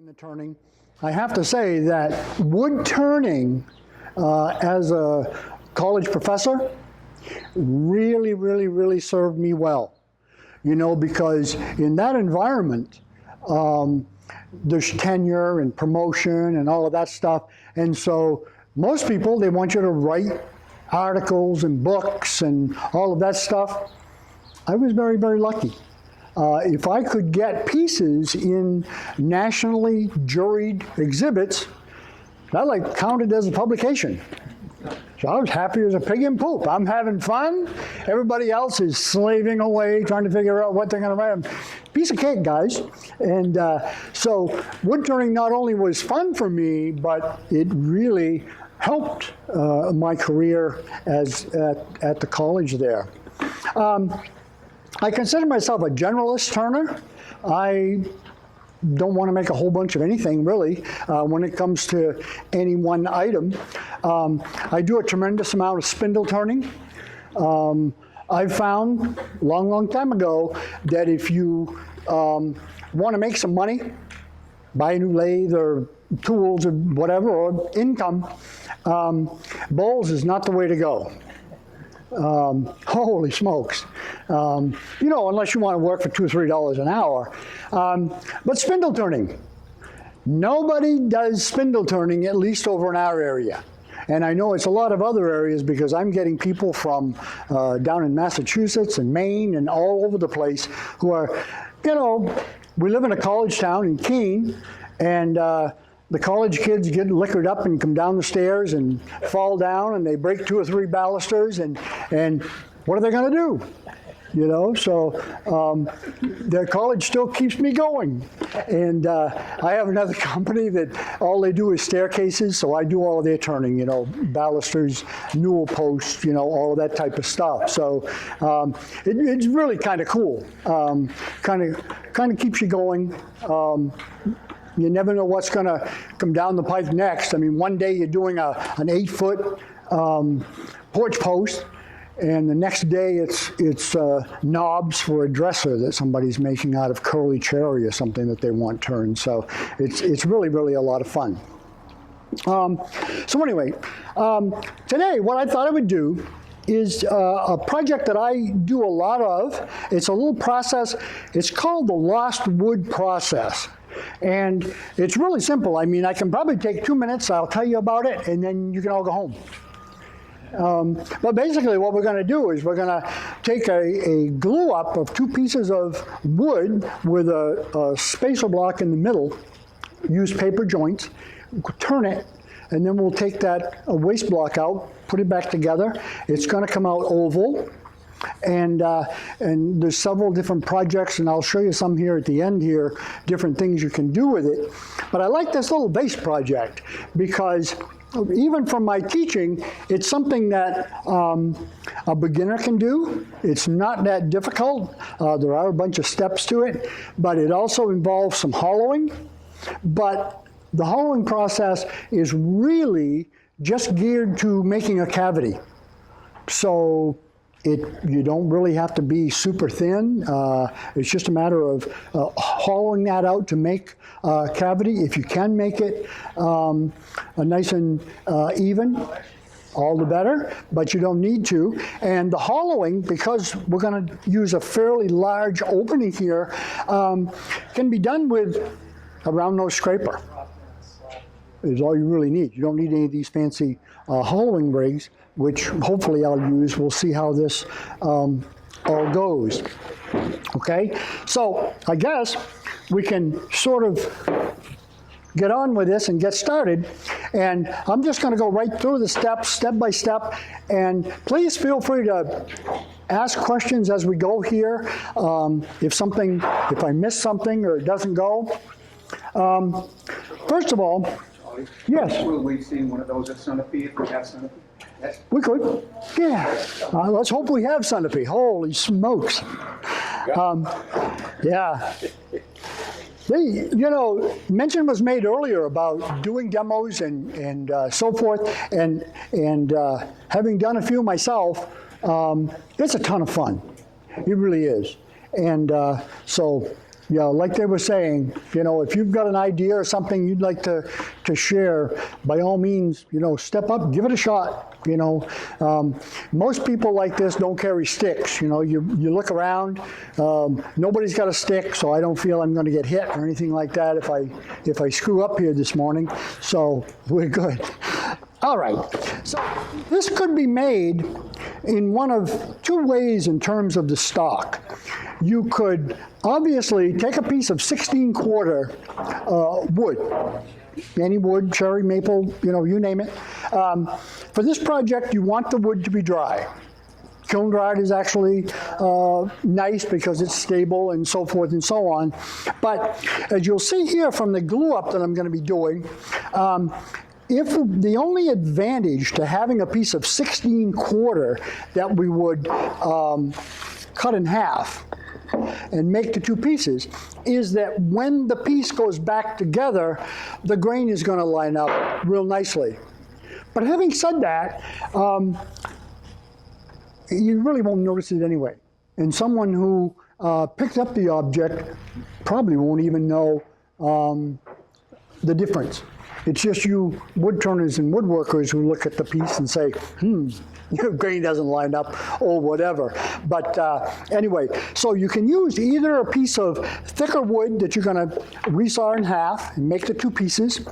the turning. I have to say that wood turning as a college professor really served me well. You know, because in that environment, there's tenure and promotion and all of that stuff. And so most people, they want you to write articles and books and all of that stuff. I was very lucky. If I could get pieces in nationally juried exhibits, that like counted as a publication. So I was happy as a pig in poop. I'm having fun. Everybody else is slaving away, trying to figure out what they're going to write. Piece of cake, guys. And so wood turning not only was fun for me, but it really helped my career at the college there. I consider myself a generalist turner. I don't want to make a whole bunch of anything, really, when it comes to any one item. I do a tremendous amount of spindle turning. I found long time ago that if you want to make some money, buy a new lathe or tools or whatever, or income, bowls is not the way to go. Holy smokes. You know, unless you want to work for $2 or $3 an hour. But spindle turning. Nobody does spindle turning, at least over in our area. And I know it's a lot of other areas because I'm getting people from down in Massachusetts and Maine and all over the place who are, you know, we live in a college town in Keene, and the college kids get liquored up and come down the stairs and fall down, and they break 2 or 3 balusters, and what are they going to do? You know, so their college still keeps me going. And I have another company that all they do is staircases, so I do all of their turning, you know, balusters, newel posts, you know, all of that type of stuff. So it's really kind of cool. Kind of keeps you going. You never know what's going to come down the pike next. I mean, one day you're doing an 8-foot porch post, and the next day it's knobs for a dresser that somebody's making out of curly cherry or something that they want turned. So it's really a lot of fun. So anyway, today what I thought I would do is a project that I do a lot of. It's a little process. It's called the lost wood process. And it's really simple. I mean, I can probably take 2 minutes, I'll tell you about it, and then you can all go home. But basically what we're going to do is we're going to take a glue up of 2 pieces of wood with a spacer block in the middle, use paper joints, turn it, and then we'll take that waste block out, put it back together. It's going to come out oval. And there's several different projects, and I'll show you some here at the end here, different things you can do with it. But I like this little base project because even from my teaching, it's something that a beginner can do. It's not that difficult. There are a bunch of steps to it, but it also involves some hollowing. But the hollowing process is really just geared to making a cavity. So you don't really have to be super thin. It's just a matter of hollowing that out to make a cavity. If you can make it nice and even, all the better, but you don't need to. And the hollowing, because we're going to use a fairly large opening here, can be done with a round nose scraper. Is all you really need. You don't need any of these fancy hollowing rigs, which hopefully I'll use. We'll see how this all goes. Okay, so I guess we can sort of get on with this and get started. And I'm just going to go right through the steps, step by step. And please feel free to ask questions as we go here. If I miss something or it doesn't go. First of all, yes. Will we see one of those at Sunapee if we have Sunapee? Yes. We could, yeah. Let's hope we have Sunapee. Holy smokes. Yeah. You know, mention was made earlier about doing demos and so forth, and having done a few myself, it's a ton of fun. It really is. And so Yeah, like they were saying, if you've got an idea or something you'd like to share, by all means, step up, give it a shot. Most people like this don't carry sticks. You look around, nobody's got a stick, so I don't feel I'm going to get hit or anything like that if I screw up here this morning. So we're good. All right, so this could be made in one of two ways in terms of the stock. You could obviously take a piece of 16-quarter wood, any wood, cherry, maple, you name it. For this project, you want the wood to be dry. Kiln dried is actually nice because it's stable and so forth and so on. But as you'll see here from the glue up that I'm going to be doing, if the only advantage to having a piece of 16-quarter that we would cut in half and make the two pieces is that when the piece goes back together, the grain is going to line up real nicely. But having said that, you really won't notice it anyway. And someone who picked up the object probably won't even know the difference. It's just you woodturners and woodworkers who look at the piece and say, your grain doesn't line up or whatever. But anyway, so you can use either a piece of thicker wood that you're going to resaw in half and make the two pieces,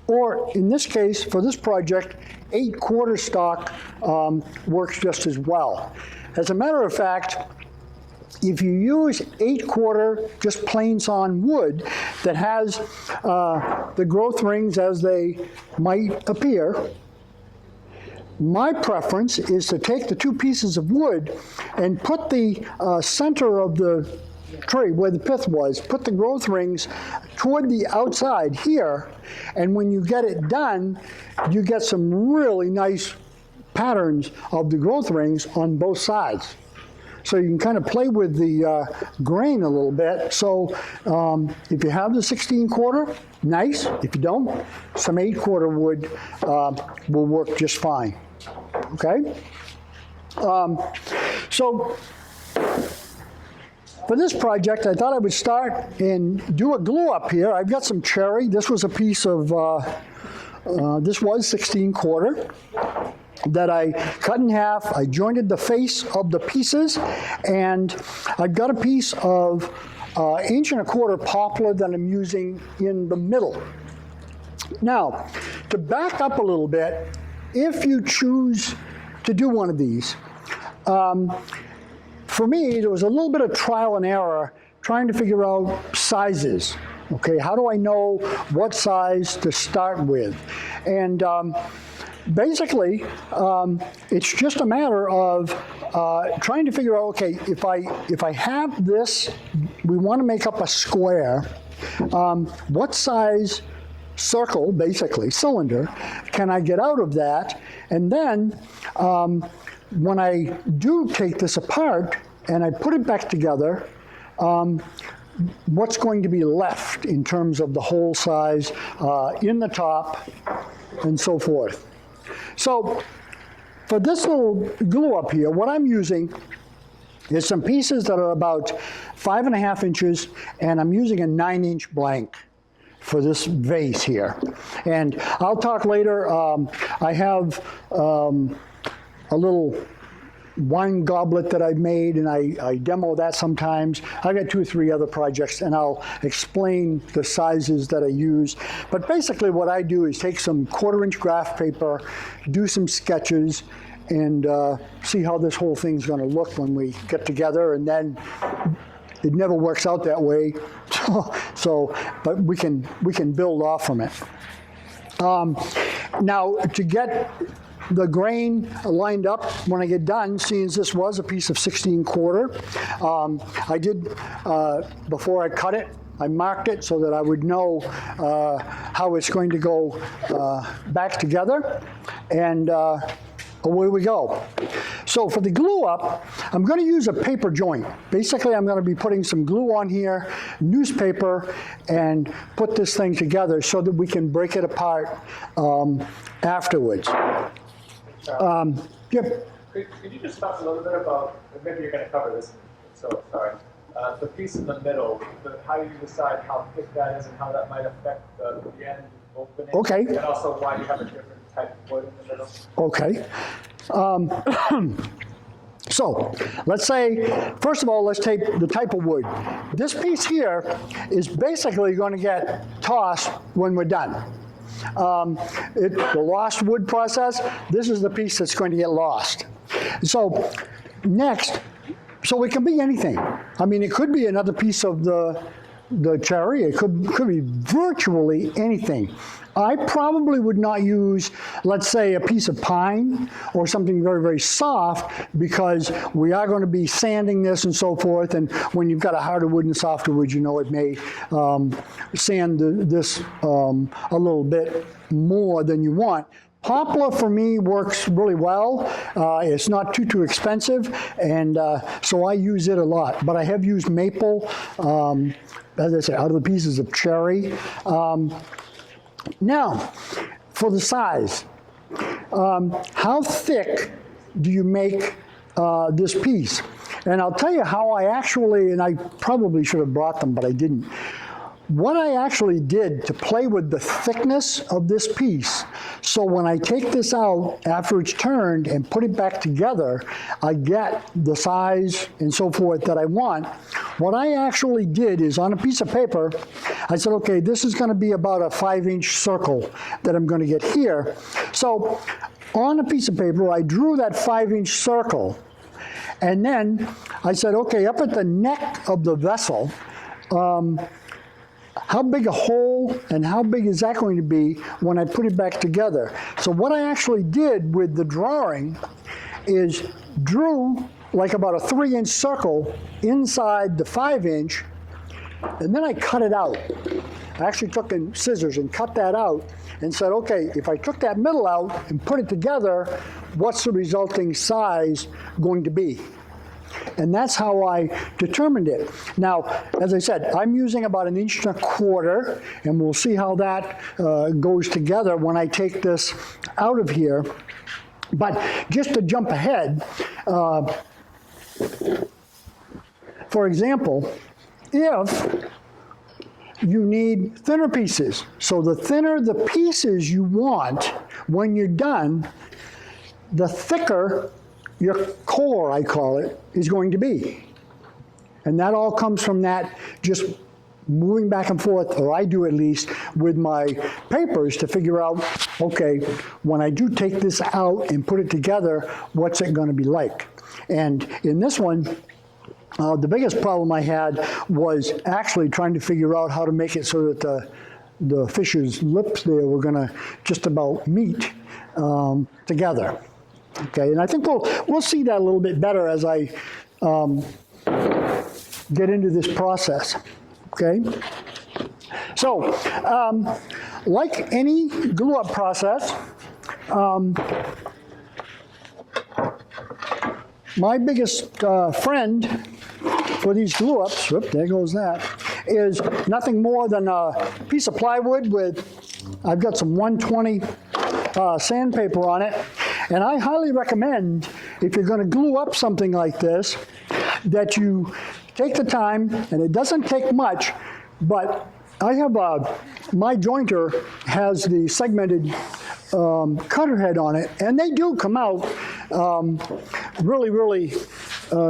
or in this case, for this project, 8-quarter stock works just as well. As a matter of fact, if you use 8-quarter, just plain sawn wood that has the growth rings as they might appear, my preference is to take the two pieces of wood and put the center of the tree, where the pith was, put the growth rings toward the outside here, and when you get it done, you get some really nice patterns of the growth rings on both sides. So you can kind of play with the grain a little bit. So if you have the 16-quarter, nice. If you don't, some 8-quarter wood will work just fine. Okay? So for this project, I thought I would start and do a glue up here. I've got some cherry. This was a piece of, this was 16-quarter. That I cut in half. I jointed the face of the pieces, and I've got a piece of 1.25 inch poplar that I'm using in the middle. Now, to back up a little bit, if you choose to do one of these, for me, there was a little bit of trial and error trying to figure out sizes. Okay, how do I know what size to start with? And basically, it's just a matter of trying to figure out, okay, if I have this, we want to make up a square, what size circle, basically cylinder, can I get out of that? And then when I do take this apart and I put it back together, what's going to be left in terms of the hole size in the top and so forth. So for this little glue up here, what I'm using is some pieces that are about 5.5 inches, and I'm using a 9-inch blank for this vase here. And I'll talk later. I have a little wine goblet that I've made, and I demo that sometimes. I've got 2 or 3 other projects, and I'll explain the sizes that I use. But basically what I do is take some 1/4-inch graph paper, do some sketches, and see how this whole thing's going to look when we get together, and then it never works out that way. But we can build off from it. Now, to get the grain lined up when I get done, seeing as this was a piece of 16-quarter, I did, before I cut it, I marked it so that I would know how it's going to go back together, and away we go. So for the glue up, I'm going to use a paper joint. Basically, I'm going to be putting some glue on here, newspaper, and put this thing together so that we can break it apart afterwards. Could you just talk a little bit about, maybe you're going to cover this, so sorry. The piece in the middle, how you decide how thick that is and how that might affect the end opening. Okay. And also why you have a different type of wood in the middle. Okay. So let's say, first of all, let's take the type of wood. This piece here is basically going to get tossed when we're done. The lost wood process, this is the piece that's going to get lost. So next, so it can be anything. I mean, it could be another piece of the cherry. It could be virtually anything. I probably would not use, let's say, a piece of pine or something very, very soft, because we are going to be sanding this and so forth. And when you've got a harder wood and softer wood, you know it may sand this a little bit more than you want. Poplar for me works really well. It's not too expensive, and so I use it a lot. But I have used maple, as I said, out of the pieces of cherry. Now, for the size, how thick do you make this piece? And I'll tell you how I actually, and I probably should have brought them, but I didn't. What I actually did to play with the thickness of this piece, so when I take this out after it's turned and put it back together, I get the size and so forth that I want. What I actually did is, on a piece of paper, I said, okay, this is going to be about a 5-inch circle that I'm going to get here. So on a piece of paper, I drew that 5-inch circle, and then I said, okay, up at the neck of the vessel, how big a hole and how big is that going to be when I put it back together? So what I actually did with the drawing is drew like about a 3-inch circle inside the 5-inch, and then I cut it out. I actually took in scissors and cut that out and said, okay, if I took that middle out and put it together, what's the resulting size going to be? And that's how I determined it. Now, as I said, I'm using about 1.25 inches, and we'll see how that goes together when I take this out of here. But just to jump ahead, for example, if you need thinner pieces, so the thinner the pieces you want when you're done, the thicker your core, I call it, is going to be. And that all comes from that just moving back and forth, or I do at least, with my papers to figure out, okay, when I do take this out and put it together, what's it going to be like? And in this one, the biggest problem I had was actually trying to figure out how to make it so that the fish's lips there were going to just about meet together. Okay, and I think we'll see that a little bit better as I get into this process. Okay, so like any glue-up process, my biggest friend for these glue-ups, whoop, there goes that, is nothing more than a piece of plywood with, I've got some 120 sandpaper on it. And I highly recommend, if you're going to glue up something like this, that you take the time, and it doesn't take much, but I have my jointer has the segmented cutter head on it, and they do come out really, really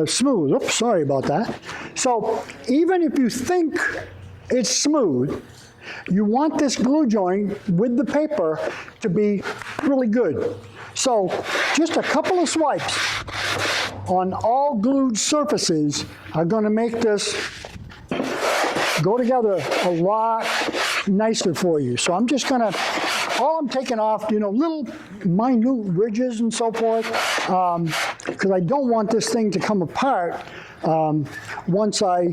smooth. Oops, sorry about that. So even if you think it's smooth, you want this glue joint with the paper to be really good. So just a couple of swipes on all glued surfaces are going to make this go together a lot nicer for you. So I'm just going to, all I'm taking off, little minute ridges and so forth, because I don't want this thing to come apart once I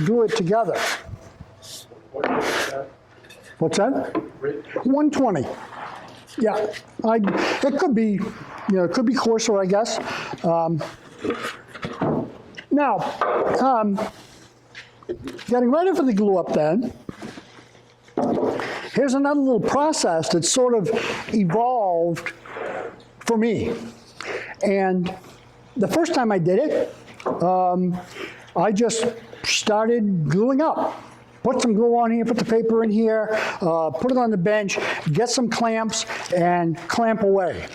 glue it together. What's that? 120. Yeah, it could be, it could be coarser, I guess. Now, getting ready for the glue up then, here's another little process that sort of evolved for me. And the first time I did it, I just started gluing up. Put some glue on here, put the paper in here, put it on the bench, get some clamps, and clamp away.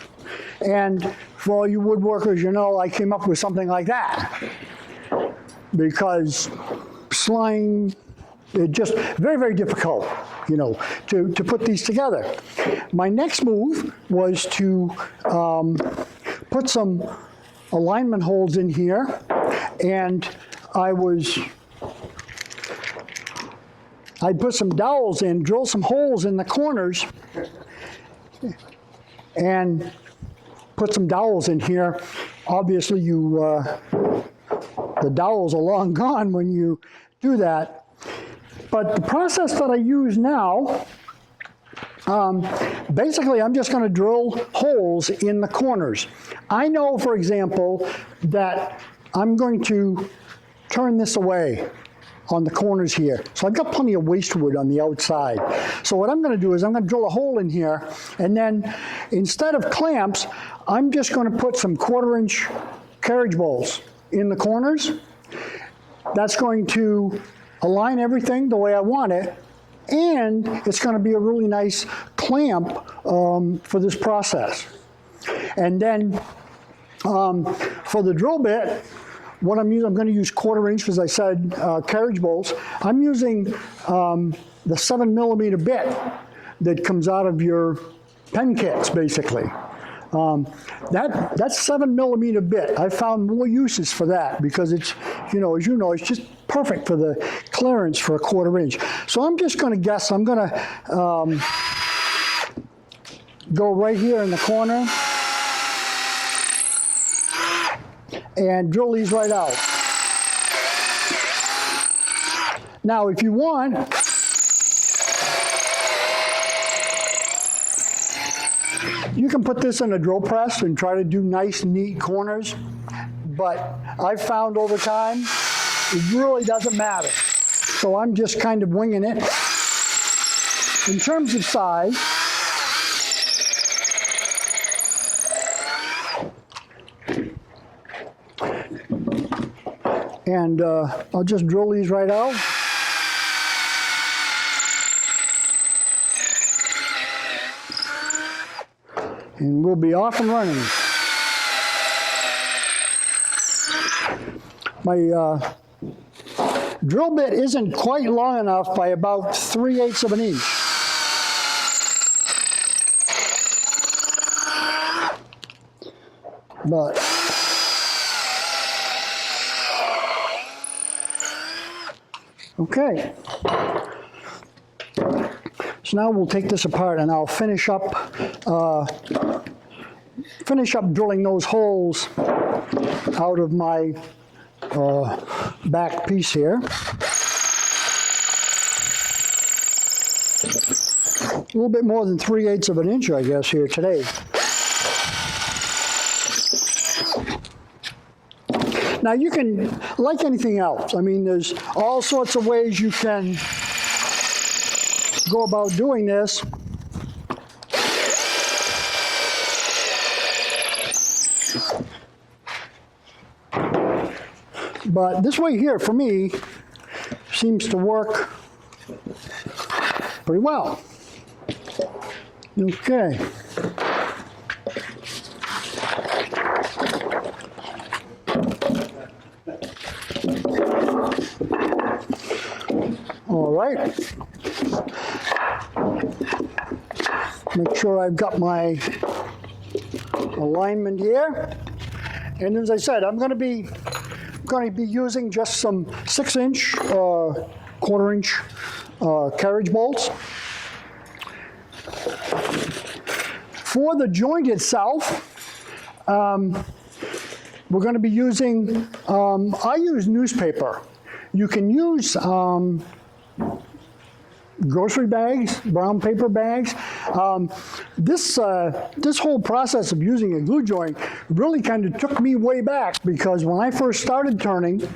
And for all you woodworkers, you know, I came up with something like that. Because slime, it's just very, very difficult, you know, to put these together. My next move was to put some alignment holes in here, and I'd put some dowels in, drill some holes in the corners, and put some dowels in here. Obviously, the dowels are long gone when you do that. But the process that I use now, basically I'm just going to drill holes in the corners. I know, for example, that I'm going to turn this away on the corners here. So I've got plenty of waste wood on the outside. So what I'm going to do is I'm going to drill a hole in here, and then instead of clamps, I'm just going to put some 1/4-inch carriage bolts in the corners. That's going to align everything the way I want it, and it's going to be a really nice clamp for this process. And then for the drill bit, what I'm using, I'm going to use 1/4-inch, as I said, carriage bolts. I'm using the 7mm bit that comes out of your pen kits, basically. That 7mm bit, I found more uses for that because it's, you know, as you know, it's just perfect for the clearance for a 1/4-inch. So I'm just going to guess. I'm going to go right here in the corner and drill these right out. Now, if you want, you can put this in a drill press and try to do nice, neat corners, but I've found over time, it really doesn't matter. So I'm just kind of winging it. In terms of size, and I'll just drill these right out. And we'll be off and running. My drill bit isn't quite long enough by about 3/8 of an inch. But okay. So now we'll take this apart and I'll finish up drilling those holes out of my back piece here. A little bit more than 3/8 of an inch, I guess, here today. Now you can, like anything else, I mean, there's all sorts of ways you can go about doing this. But this way here, for me, seems to work pretty well. Okay. All right. Make sure I've got my alignment here. And as I said, I'm going to be using just some 6-inch, 1/4-inch carriage bolts. For the joint itself, we're going to be using, I use newspaper. You can use grocery bags, brown paper bags. This whole process of using a glue joint really kind of took me way back, because when I first started turning,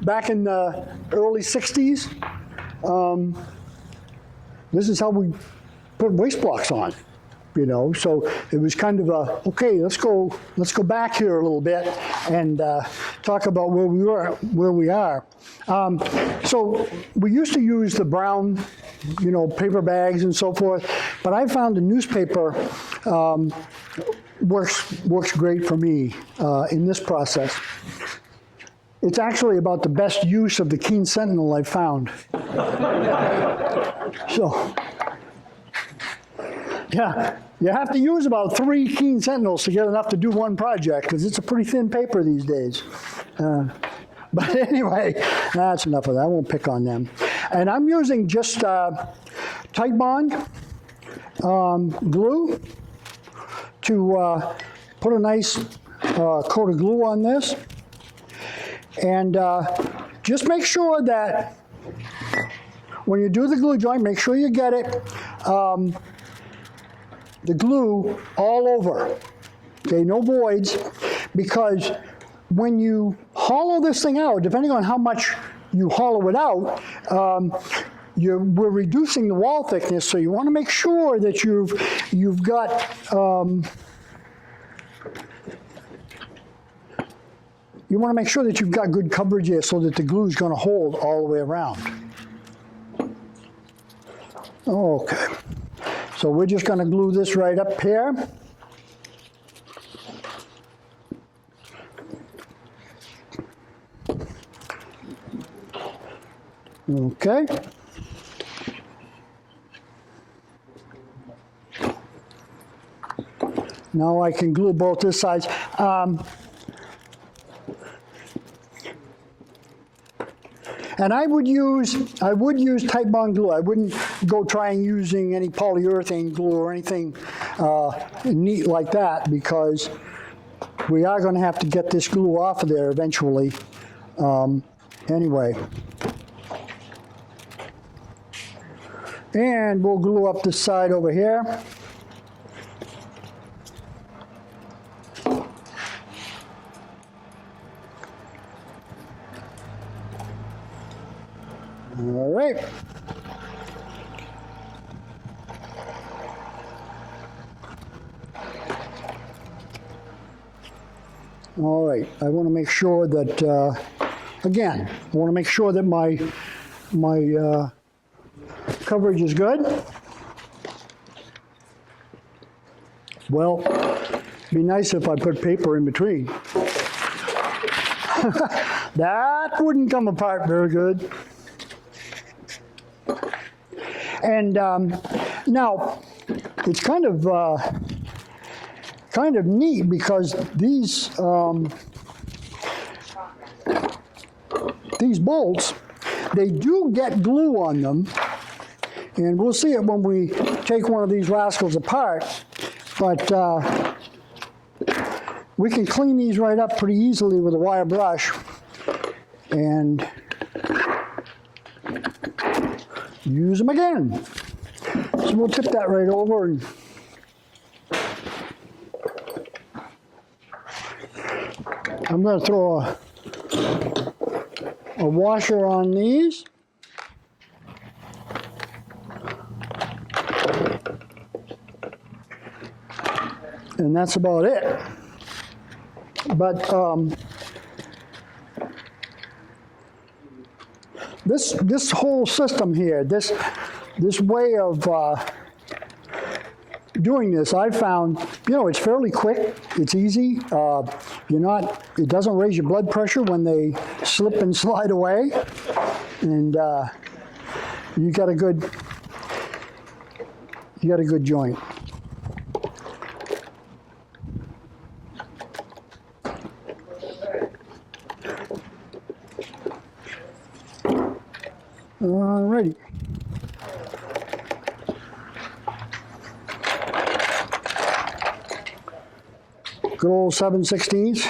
back in the early 60s, this is how we put waste blocks on. You know, so it was kind of a, okay, let's go back here a little bit and talk about where we are. So we used to use the brown, paper bags and so forth, but I found the newspaper works great for me in this process. It's actually about the best use of the Keene Sentinel I've found. So, yeah, you have to use about 3 Keene Sentinels to get enough to do one project, because it's a pretty thin paper these days. But anyway, that's enough of that. I won't pick on them. And I'm using just Tite Bond glue to put a nice coat of glue on this. And just make sure that when you do the glue joint, make sure you get it, the glue all over, okay, no voids, because when you hollow this thing out, depending on how much you hollow it out, we're reducing the wall thickness, so you want to make sure that you've got you want to make sure that you've got good coverage here so that the glue is going to hold all the way around. Okay, so we're just going to glue this right up here. Okay. Now I can glue both this sides. And I would use Tite Bond glue. I wouldn't go trying using any polyurethane glue or anything neat like that, because we are going to have to get this glue off of there eventually. Anyway. And we'll glue up this side over here. All right. All right. I want to make sure that, again, I want to make sure that my coverage is good. Well, it'd be nice if I put paper in between. That wouldn't come apart very good. And now, it's kind of neat, because these bolts, they do get glue on them, and we'll see it when we take one of these rascals apart. But we can clean these right up pretty easily with a wire brush, and use them again. So we'll tip that right over, and I'm going to throw a washer on these. And that's about it. But this whole system here, this way of doing this, I found, it's fairly quick. It's easy. It doesn't raise your blood pressure when they slip and slide away, and you got a good joint. Alrighty. Good old 7/16.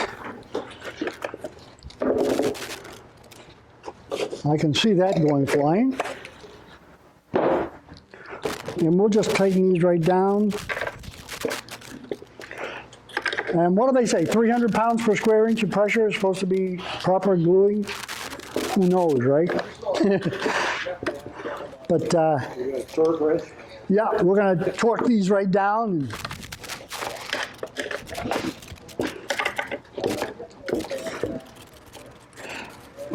I can see that going flying. And we'll just tighten these right down. And what do they say? 300 pounds per square inch of pressure is supposed to be proper gluing? Who knows, right? But yeah, we're going to torque these right down.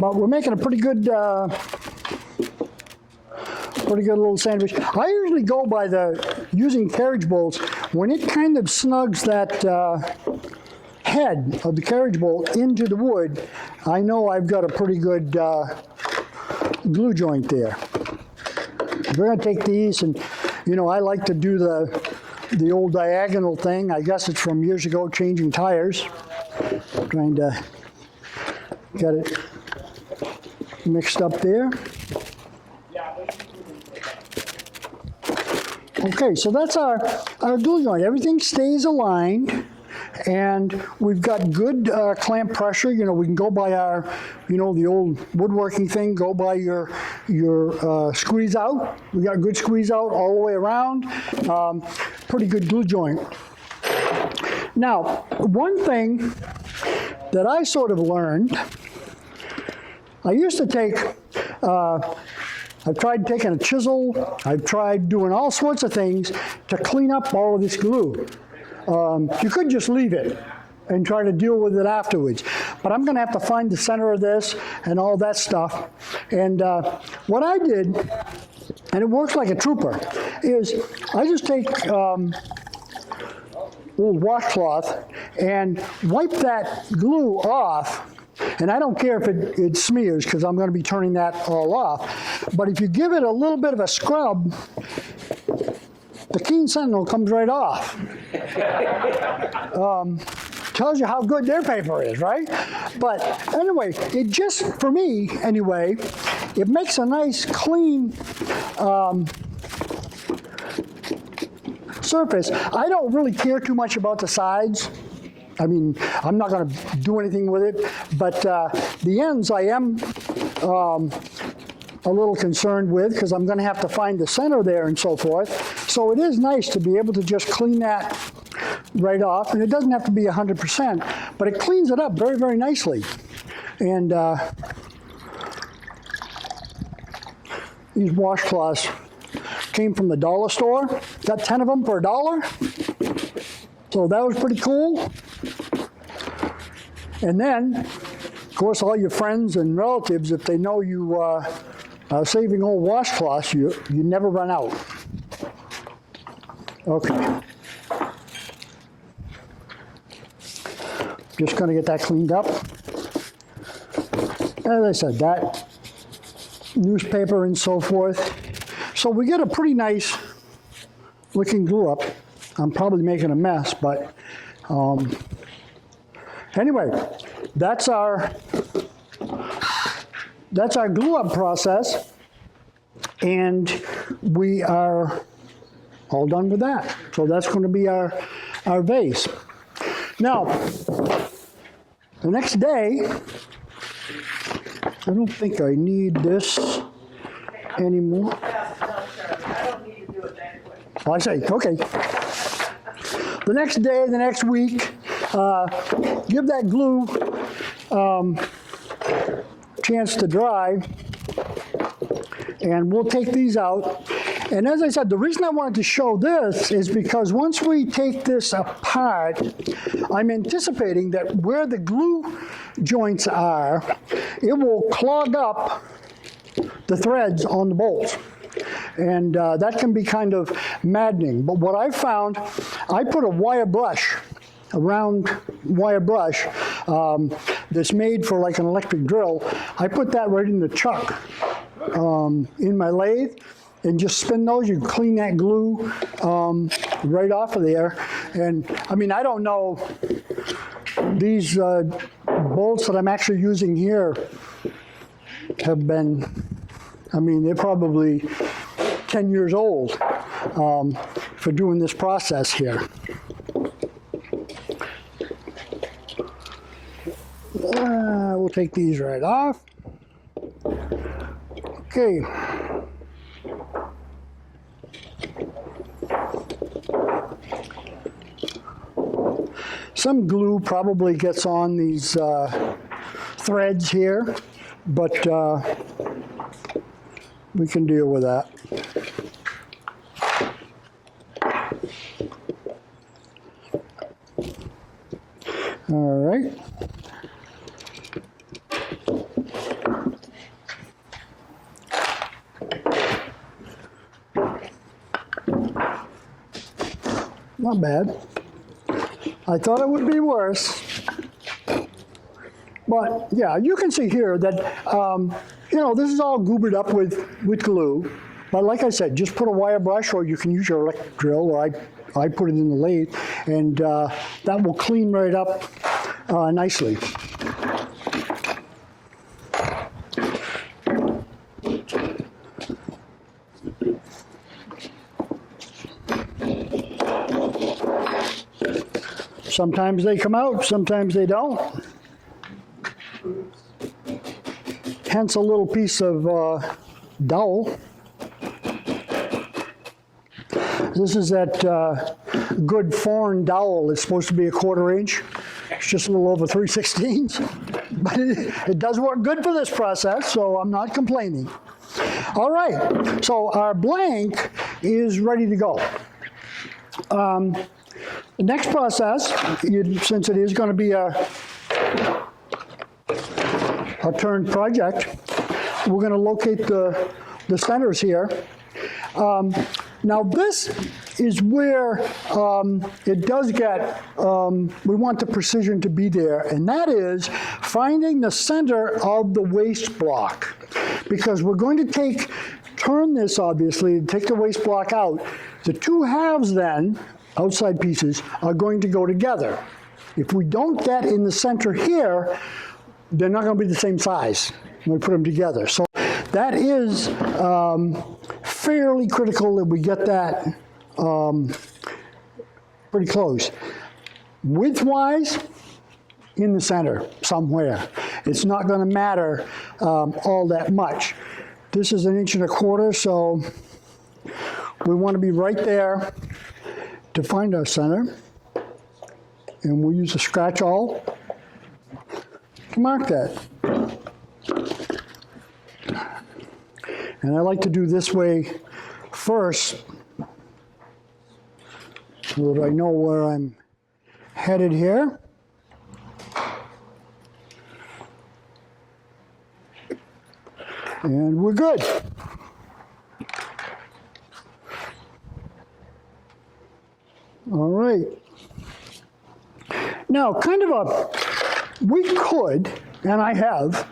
but we're making a pretty good little sandwich. I usually go by using carriage bolts. When it kind of snugs that head of the carriage bolt into the wood, I know I've got a pretty good glue joint there. We're going to take these, and you know, I like to do the old diagonal thing. I guess it's from years ago, changing tires. Trying to get it mixed up there. Okay, so that's our glue joint. Everything stays aligned, and we've got good clamp pressure. You know, we can go by our, you know, the old woodworking thing, go by your squeeze out. We got good squeeze out all the way around. Pretty good glue joint. Now, one thing that I sort of learned, I used to take, I've tried taking a chisel, I've tried doing all sorts of things to clean up all of this glue. You could just leave it and try to deal with it afterwards. But I'm gonna have to find the center of this and all that stuff. And what I did, and it works like a trooper, is I just take old washcloth and wipe that glue off. And I don't care if it smears, because I'm going to be turning that all off. But if you give it a little bit of a scrub, the Keen Sentinel comes right off. Tells you how good their paper is, right? But anyway, it just, for me anyway, it makes a nice clean surface. I don't really care too much about the sides. I mean, I'm not going to do anything with it, but the ends I am a little concerned with, because I'm going to have to find the center there and so forth. So it is nice to be able to just clean that right off, and it doesn't have to be 100%, but it cleans it up very, very nicely. And these washcloths came from the dollar store. Got 10 of them for $1. So that was pretty cool. And then, of course, all your friends and relatives, if they know you are saving old washcloths, you never run out. Okay. Just going to get that cleaned up. As I said, that newspaper and so forth. So we get a pretty nice looking glue up. I'm probably making a mess, but anyway, that's our glue up process, and we are all done with that. So that's going to be our vase. Now, the next day, I don't think I need this anymore. I don't need to do it anyway. Oh, I say, okay. The next day, the next week, give that glue chance to dry, and we'll take these out. And as I said, the reason I wanted to show this is because once we take this apart, I'm anticipating that where the glue joints are, it will clog up the threads on the bolts. And that can be kind of maddening. But what I found, I put a wire brush, a round wire brush that's made for like an electric drill. I put that right in the chuck in my lathe and just spin those. You clean that glue right off of there. And I mean, I don't know, these bolts that I'm actually using here have been, I mean, they're probably 10 years old for doing this process here. We'll take these right off. Okay. Some glue probably gets on these threads here, but we can deal with that. All right. not bad. I thought it would be worse. But yeah, you can see here that, this is all goobered up with glue. But like I said, just put a wire brush, or you can use your electric drill, or I put it in the lathe, and that will clean right up nicely. Sometimes they come out, sometimes they don't. Hence a little piece of dowel. This is that good foreign dowel. It's supposed to be a 1/4 inch. It's just a little over 3/16. But it does work good for this process, so I'm not complaining. All right, so our blank is ready to go. The next process, since it is going to be a turned project, we're going to locate the centers here. Now this is where it does get, we want the precision to be there, and that is finding the center of the waste block. Because we're going to turn this obviously, take the waste block out. The two halves then, outside pieces, are going to go together. If we don't get in the center here, they're not going to be the same size when we put them together. So that is fairly critical that we get that pretty close. Width-wise, in the center somewhere. It's not going to matter all that much. This is 1.25 inches, so we want to be right there to find our center. And we'll use a scratch awl to mark that. And I like to do this way first so that I know where I'm headed here. And we're good. All right. Now, we could, and I have,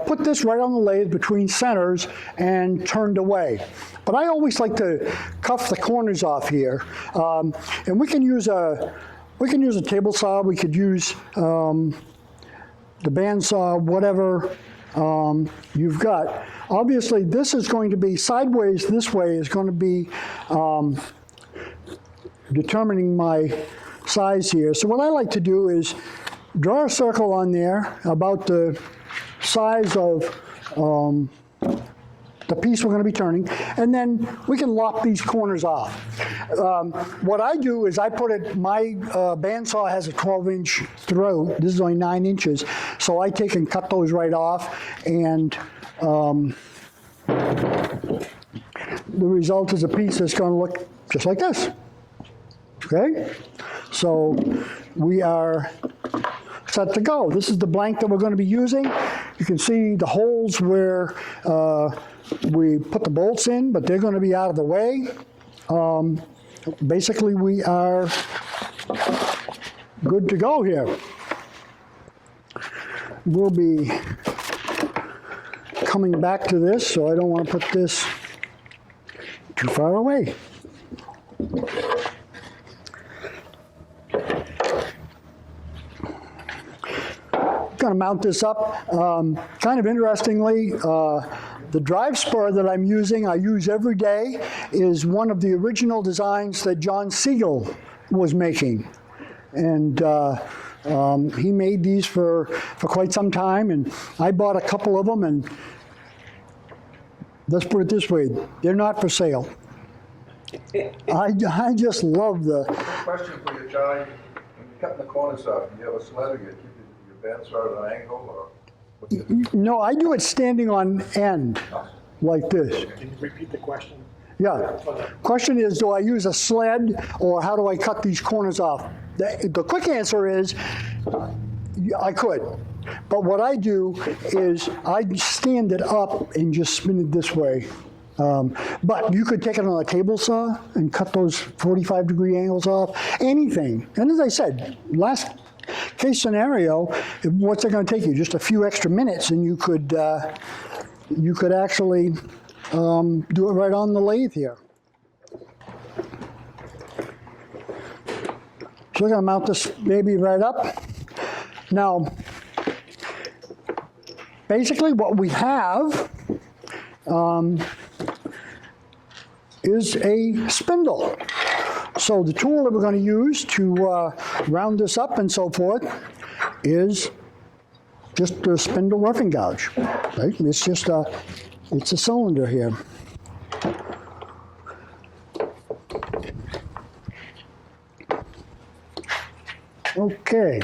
put this right on the lathe between centers and turned away. But I always like to cuff the corners off here. And we can use a table saw, we could use the bandsaw, whatever you've got. Obviously, this is going to be sideways, this way is going to be determining my size here. So what I like to do is draw a circle on there about the size of the piece we're going to be turning, and then we can lop these corners off. What I do is I put it, my bandsaw has a 12-inch throat. This is only 9 inches, so I take and cut those right off, and the result is a piece that's going to look just like this. Okay? So we are set to go. This is the blank that we're going to be using. You can see the holes where we put the bolts in, but they're going to be out of the way. Basically, we are good to go here. We'll be coming back to this, so I don't want to put this too far away. Going to mount this up. Kind of interestingly, the drive spur that I use every day, is one of the original designs that John Siegel was making. And he made these for quite some time, and I bought a couple of them, and let's put it this way, they're not for sale. I just love the... Question for you, John. When you're cutting the corners off, do you have a sled or you keep your bandsaw at an angle, or what do you do? No, I do it standing on end, like this. Can you repeat the question? Yeah. Question is, do I use a sled, or how do I cut these corners off? The quick answer is, I could. But what I do is I stand it up and just spin it this way. But you could take it on a table saw and cut those 45-degree angles off, anything. And as I said, last case scenario, what's it going to take you? Just a few extra minutes, and you could actually do it right on the lathe here. So we're going to mount this baby right up. Now, basically what we have is a spindle. So the tool that we're going to use to round this up and so forth is just a spindle roughing gouge. Right? It's a cylinder here. Okay,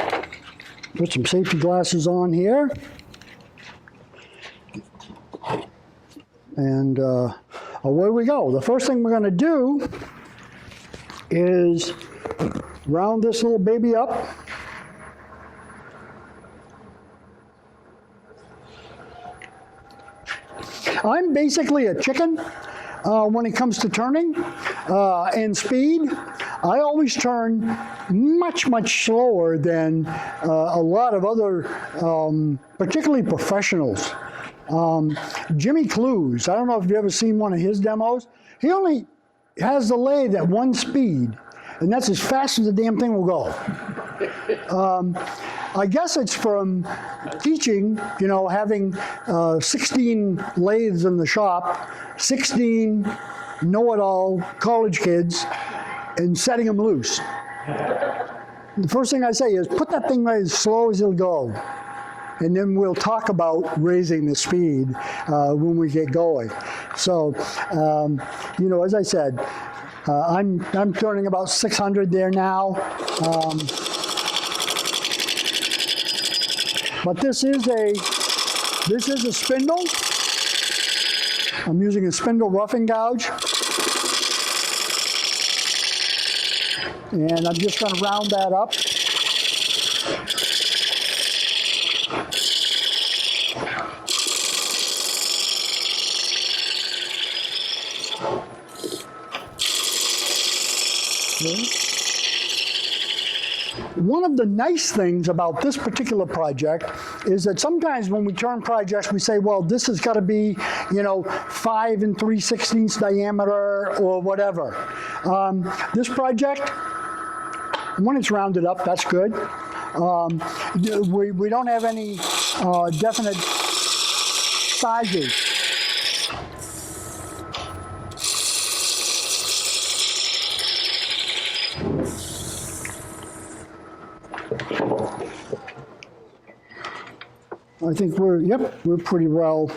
put some safety glasses on here. And away we go. The first thing we're going to do is round this little baby up. I'm basically a chicken when it comes to turning and speed. I always turn much, much slower than a lot of other, particularly professionals. Jimmy Clues, I don't know if you've ever seen one of his demos. He only has the lathe at one speed, and that's as fast as the damn thing will go. I guess it's from teaching, you know, having 16 lathes in the shop, 16 know-it-all college kids, and setting them loose. The first thing I say is, put that thing right as slow as it'll go. And then we'll talk about raising the speed when we get going. So, you know, as I said, I'm turning about 600 there now. But this is a spindle. I'm using a spindle roughing gouge. And I'm just going to round that up. One of the nice things about this particular project is that sometimes when we turn projects, we say, well, this has got to be, you know, 5 3/16 diameter or whatever. This project, when it's rounded up, that's good. We don't have any definite sizes. I think we're pretty well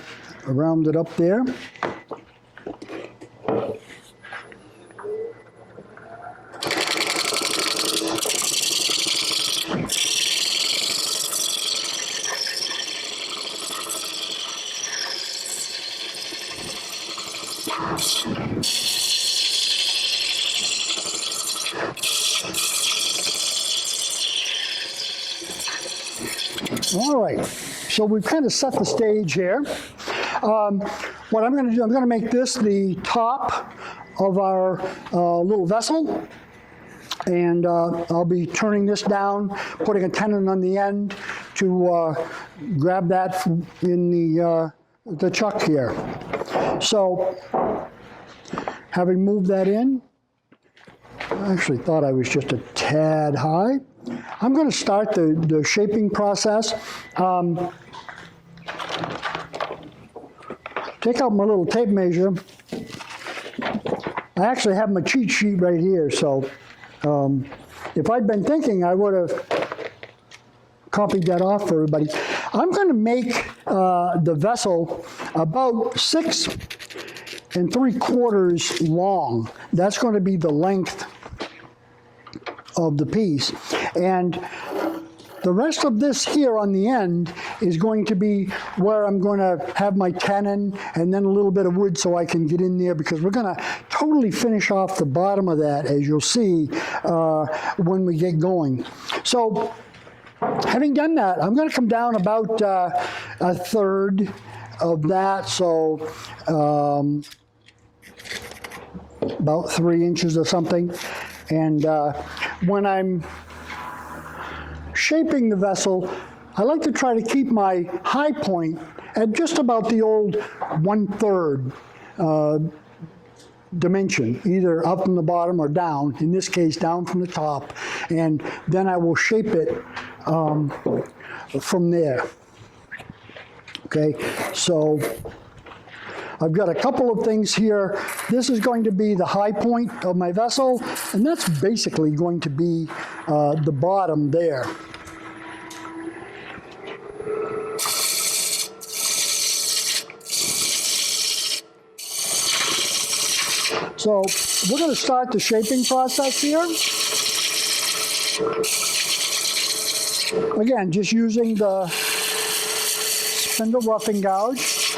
rounded up there. All right, so we've kind of set the stage here. What I'm going to do, I'm going to make this the top of our little vessel, and I'll be turning this down, putting a tenon on the end to grab that in the chuck here. So, having moved that in, I actually thought I was just a tad high. I'm going to start the shaping process. Take out my little tape measure. I actually have my cheat sheet right here, so if I'd been thinking, I would have copied that off for everybody. I'm going to make the vessel about 6 3/4 long. That's going to be the length of the piece. And the rest of this here on the end is going to be where I'm going to have my tenon and then a little bit of wood so I can get in there, because we're going to totally finish off the bottom of that, as you'll see when we get going. So having done that, I'm going to come down about a third of that. So about 3 inches or something. And when I'm shaping the vessel, I like to try to keep my high point at just about the old 1/3 dimension, either up from the bottom or down, in this case down from the top, and then I will shape it from there. Okay, so I've got a couple of things here. This is going to be the high point of my vessel, and that's basically going to be the bottom there. So we're going to start the shaping process here. Again, just using the spindle roughing gouge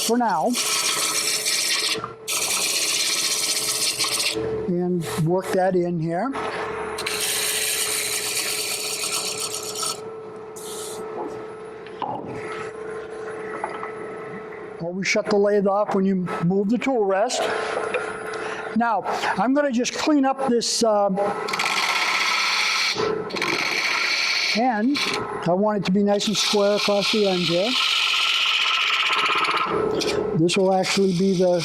for now. And work that in here. Always shut the lathe off when you move the tool rest. Now, I'm going to just clean up this end. I want it to be nice and square across the end here. This will actually be the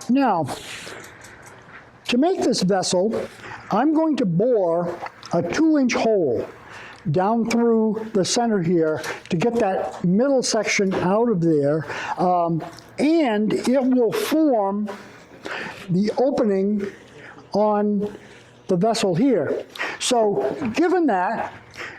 Now, to make this vessel, I'm going to bore a 2-inch hole down through the center here to get that middle section out of there, and it will form the opening on the vessel here. So given that,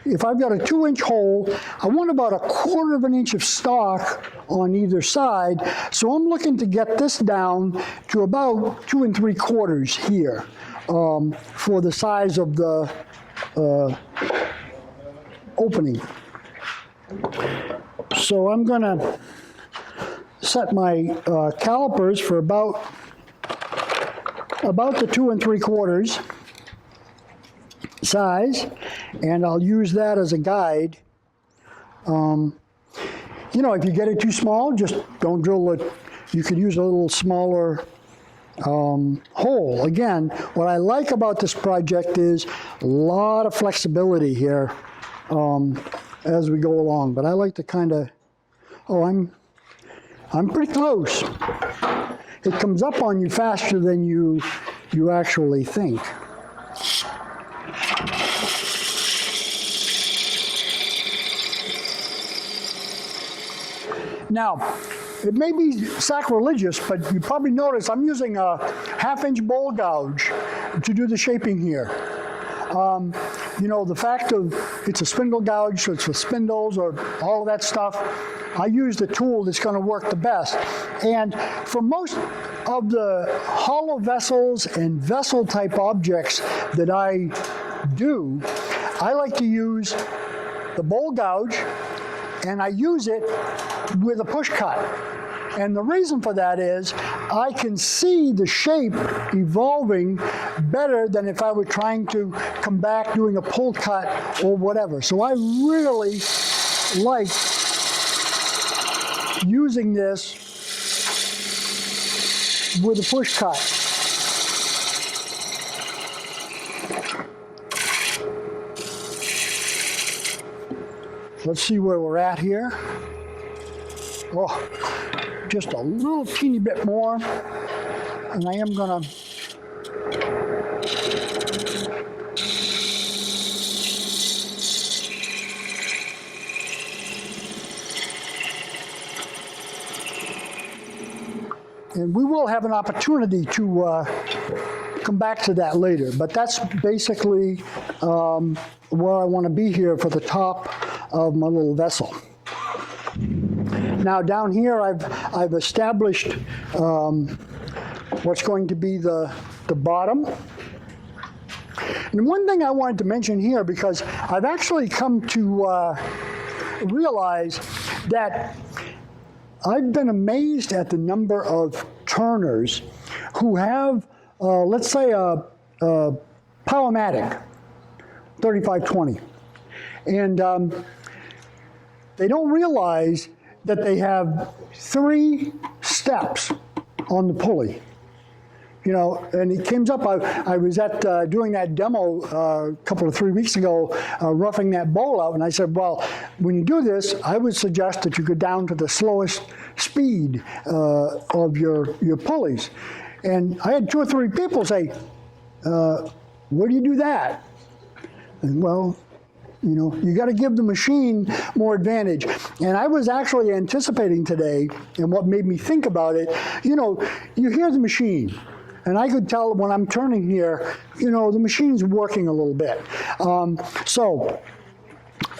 if I've got a 2-inch hole, I want about 1/4 of an inch of stock on either side, so I'm looking to get this down to about 2 3/4 here for the size of the opening. So I'm going to set my calipers for about the 2 3/4 size, and I'll use that as a guide. You know, if you get it too small, just don't drill it. You can use a little smaller hole. Again, what I like about this project is a lot of flexibility here as we go along. But I like to kind of, I'm pretty close. It comes up on you faster than you actually think. Now, it may be sacrilegious, but you probably notice I'm using a 1/2-inch bowl gouge to do the shaping here. You know, the fact of it's a spindle gouge, so it's for spindles or all of that stuff, I use the tool that's going to work the best. And for most of the hollow vessels and vessel type objects that I do, I like to use the bowl gouge, and I use it with a push cut. And the reason for that is I can see the shape evolving better than if I were trying to come back doing a pull cut or whatever. So I really like using this with a push cut. Let's see where we're at here. Oh, just a little teeny bit more, and I am gonna and we will have an opportunity to come back to that later, but that's basically where I want to be here for the top of my little vessel. Now down here I've established what's going to be the bottom. And one thing I wanted to mention here, because I've actually come to realize that I've been amazed at the number of turners who have, let's say, a Powermatic 3520. And they don't realize that they have 3 steps on the pulley. You know, and it came up, I was at doing that demo a couple of 3 weeks ago, roughing that bowl out, and I said, well, when you do this, I would suggest that you go down to the slowest speed of your pulleys. And I had 2 or 3 people say, where do you do that? And well, you know, you got to give the machine more advantage. And I was actually anticipating today, and what made me think about it, you know, you hear the machine. And I could tell when I'm turning here, you know, the machine's working a little bit.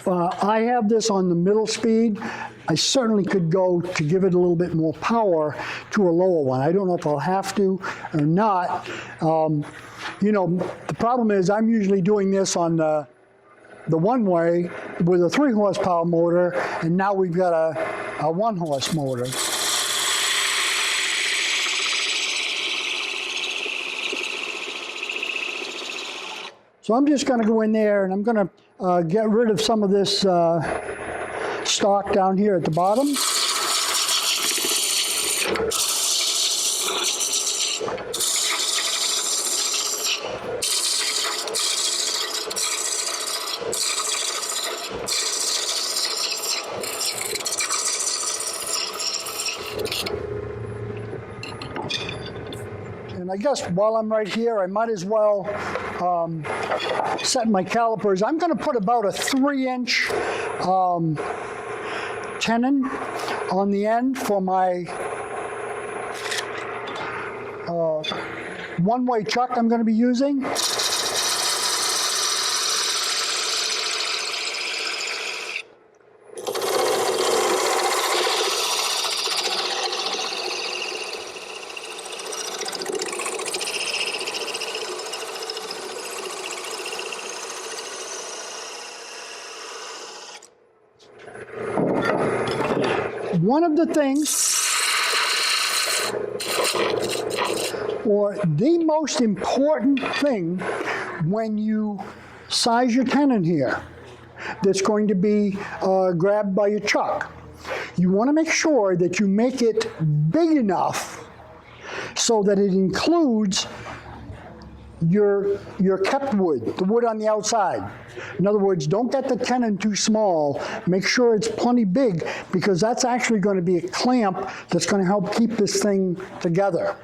I have this on the middle speed. I certainly could go to give it a little bit more power to a lower one. I don't know if I'll have to or not. You know, the problem is I'm usually doing this on the one-way with a 3 horsepower motor, and now we've got a 1 horse motor. So I'm just going to go in there and I'm going to get rid of some of this stock down here at the bottom. And I guess while I'm right here, I might as well set my calipers. I'm going to put about a 3-inch tenon on the end for my one-way chuck I'm going to be using. One of the things, or the most important thing when you size your tenon here that's going to be grabbed by your chuck, you want to make sure that you make it big enough so that it includes your kept wood, the wood on the outside. In other words, don't get the tenon too small. Make sure it's plenty big, because that's actually going to be a clamp that's going to help keep this thing together.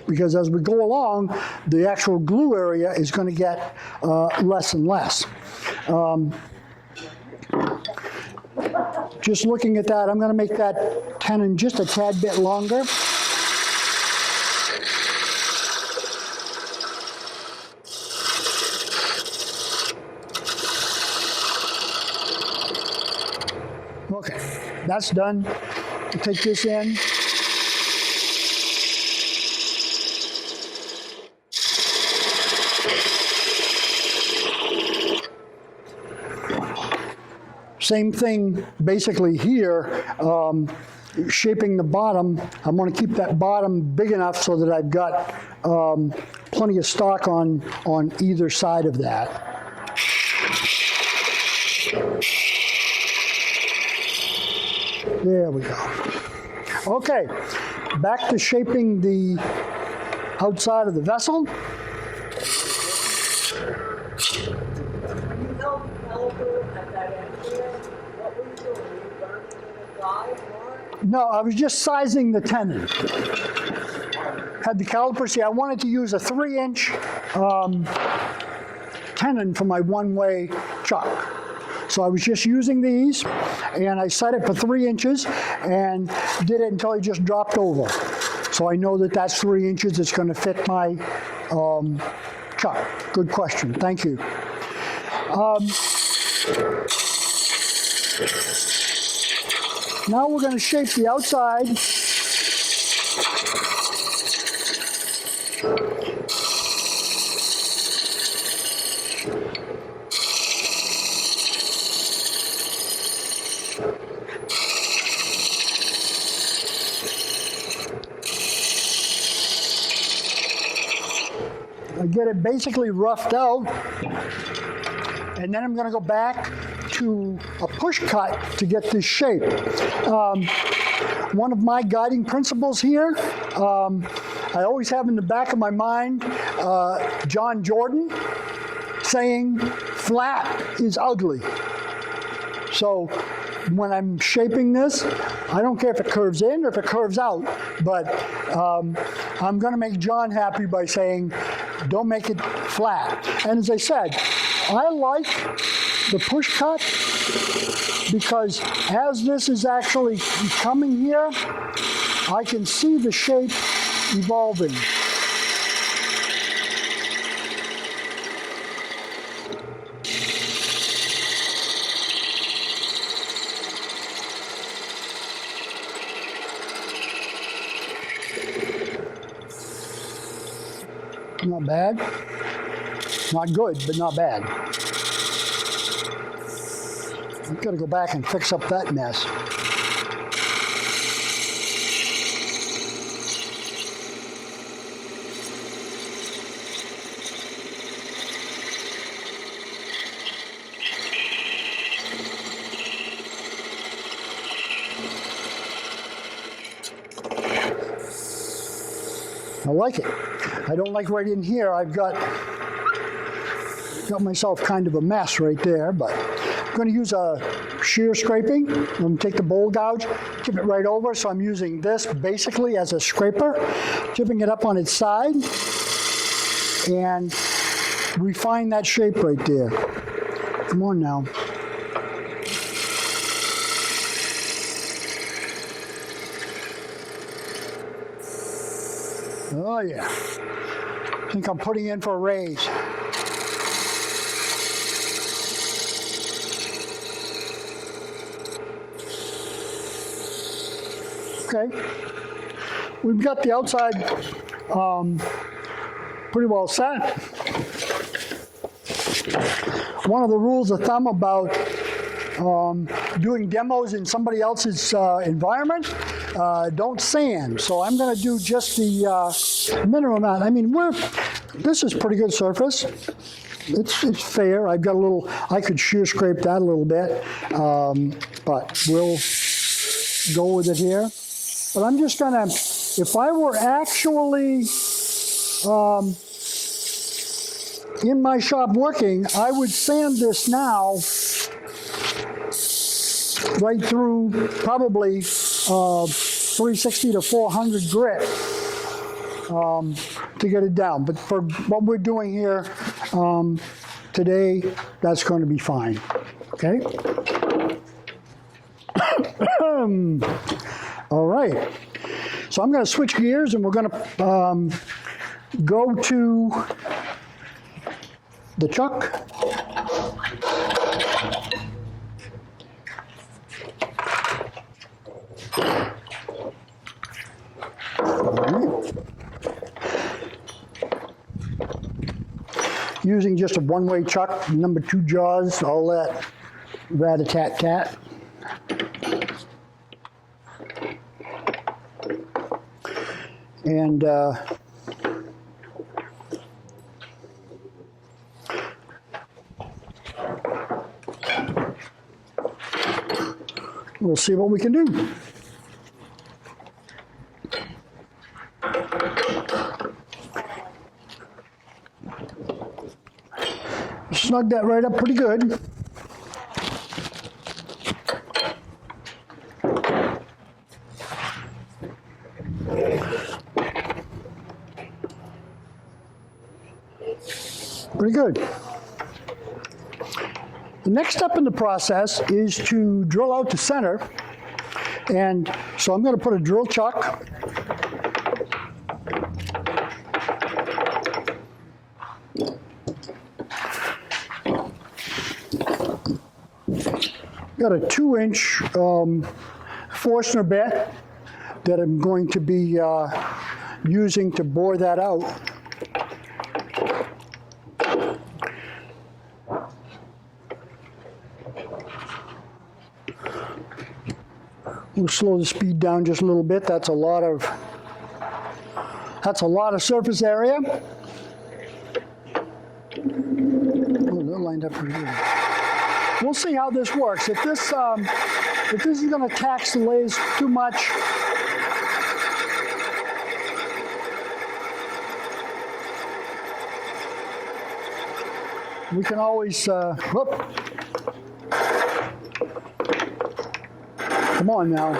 Because as we go along, the actual glue area is going to get less and less. Just looking at that, I'm going to make that tenon just a tad bit longer. Okay, that's done. I'll take this in. Same thing basically here, shaping the bottom. I'm going to keep that bottom big enough so that I've got plenty of stock on either side of that. There we go. Okay, back to shaping the outside of the vessel. No, I was just sizing the tenon. Had the caliper, see, I wanted to use a 3-inch tenon for my one-way chuck. So I was just using these, and I set it for 3 inches and did it until it just dropped over. So I know that that's 3 inches. It's going to fit my chuck. Good question. Thank you. Now we're going to shape the outside. I get it basically roughed out, and then I'm going to go back to a push cut to get this shape. One of my guiding principles here, I always have in the back of my mind John Jordan saying, flat is ugly. So when I'm shaping this, I don't care if it curves in or if it curves out, but I'm going to make John happy by saying, don't make it flat. And as I said, I like the push cut because as this is actually coming here, I can see the shape evolving. Not bad. Not good, but not bad. I've got to go back and fix up that mess. I like it. I don't like right in here. I've got myself kind of a mess right there, but I'm going to use a shear scraping. I'm going to take the bowl gouge, tip it right over, so I'm using this basically as a scraper, tipping it up on its side, and refine that shape right there. Come on now. Oh yeah. I think I'm putting in for a raise. Okay. We've got the outside pretty well set. One of the rules of thumb about doing demos in somebody else's environment, don't sand. So I'm going to do just the minimum amount. I mean, this is pretty good surface. It's fair. I've got a little, I could shear scrape that a little bit, but we'll go with it here. But I'm just going to, if I were actually in my shop working, I would sand this now right through probably 360 to 400 grit to get it down. But for what we're doing here today, that's going to be fine. Okay? All right. So I'm going to switch gears and we're going to go to the chuck. Using just a one-way chuck, number 2 jaws, all that rat-a-tat-tat. And we'll see what we can do. Snug that right up pretty good. Pretty good. The next step in the process is to drill out the center. And so I'm going to put a drill chuck got a 2-inch Forstner bit that I'm going to be using to bore that out. We'll slow the speed down just a little bit. That's a lot of surface area. Oh, they're lined up pretty good. we'll see how this works. If this is going to tax the lathes too much, we can always, whoop. Come on now.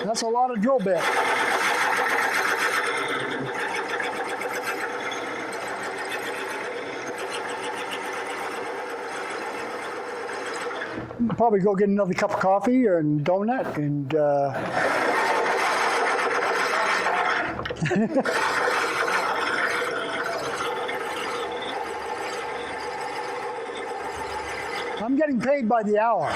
That's a lot of drill bit. Probably go get another cup of coffee or a donut and I'm getting paid by the hour.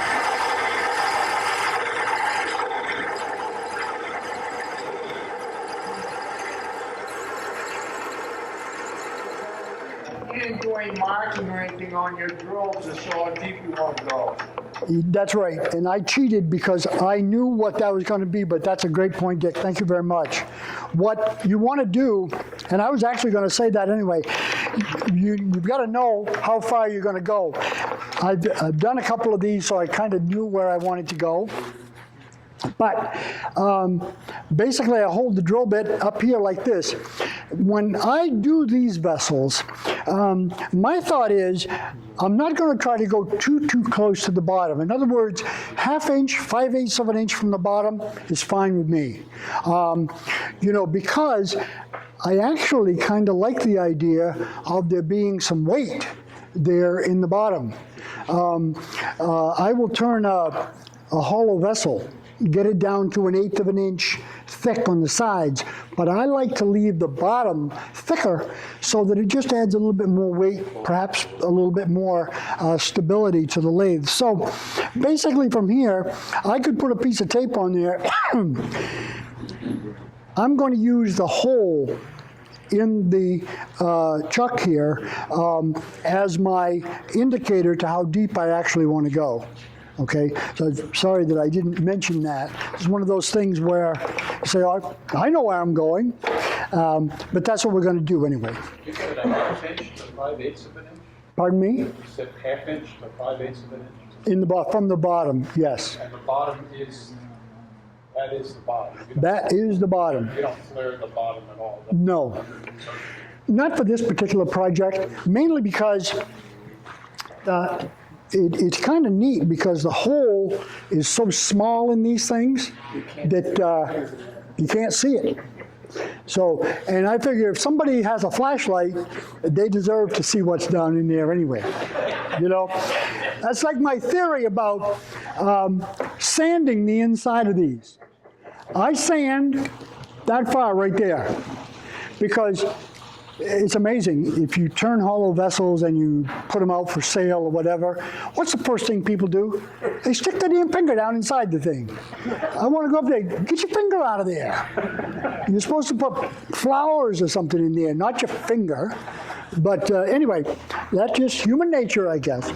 You didn't do any marking or anything on your drills to show how deep you want to go. That's right, and I cheated because I knew what that was going to be, but that's a great point, Dick. Thank you very much. What you want to do, and I was actually going to say that anyway, you've got to know how far you're going to go. I've done a couple of these, so I kind of knew where I wanted to go. But basically, I hold the drill bit up here like this. When I do these vessels, my thought is I'm not going to try to go too close to the bottom. In other words, 1/2 inch, 5/8 of an inch from the bottom is fine with me. Because I actually kind of like the idea of there being some weight there in the bottom. I will turn a hollow vessel, get it down to 1/8 of an inch thick on the sides, but I like to leave the bottom thicker so that it just adds a little bit more weight, perhaps a little bit more stability to the lathe. So basically from here, I could put a piece of tape on there. I'm going to use the hole in the chuck here as my indicator to how deep I actually want to go. Okay, so sorry that I didn't mention that. It's one of those things where you say, oh, I know where I'm going, but that's what we're going to do anyway. You said a 1/2 inch to 5/8 of an inch? Pardon me? You said 1/2 inch to 5/8 of an inch? In the from the bottom, yes. And the bottom is, that is the bottom. That is the bottom. You don't flare the bottom at all. No, not for this particular project, mainly because it's kind of neat because the hole is so small in these things that you can't see it. So, and I figure if somebody has a flashlight, they deserve to see what's down in there anyway. That's like my theory about sanding the inside of these. I sand that far right there because it's amazing. If you turn hollow vessels and you put them out for sale or whatever, what's the first thing people do? They stick their damn finger down inside the thing. I want to go up there, get your finger out of there. You're supposed to put flowers or something in there, not your finger. But anyway, that's just human nature, I guess.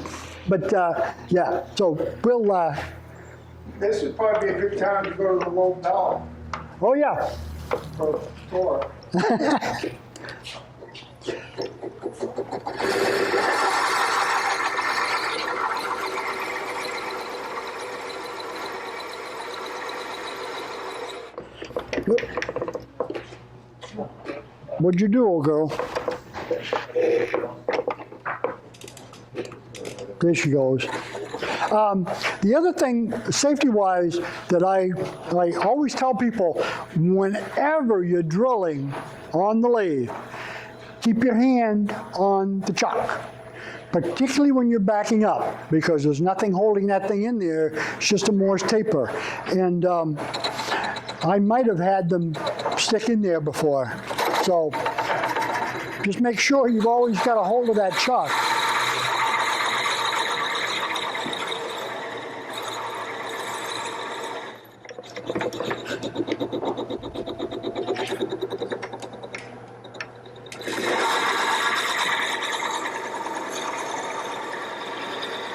But yeah, so we'll... This would probably be a good time to go to the low bell oh yeah. for a tour. What'd you do, old girl? There she goes. The other thing, safety-wise, that I always tell people, whenever you're drilling on the lathe, keep your hand on the chuck, particularly when you're backing up, because there's nothing holding that thing in there. It's just a Morse taper. And I might have had them stick in there before. So just make sure you've always got a hold of that chuck.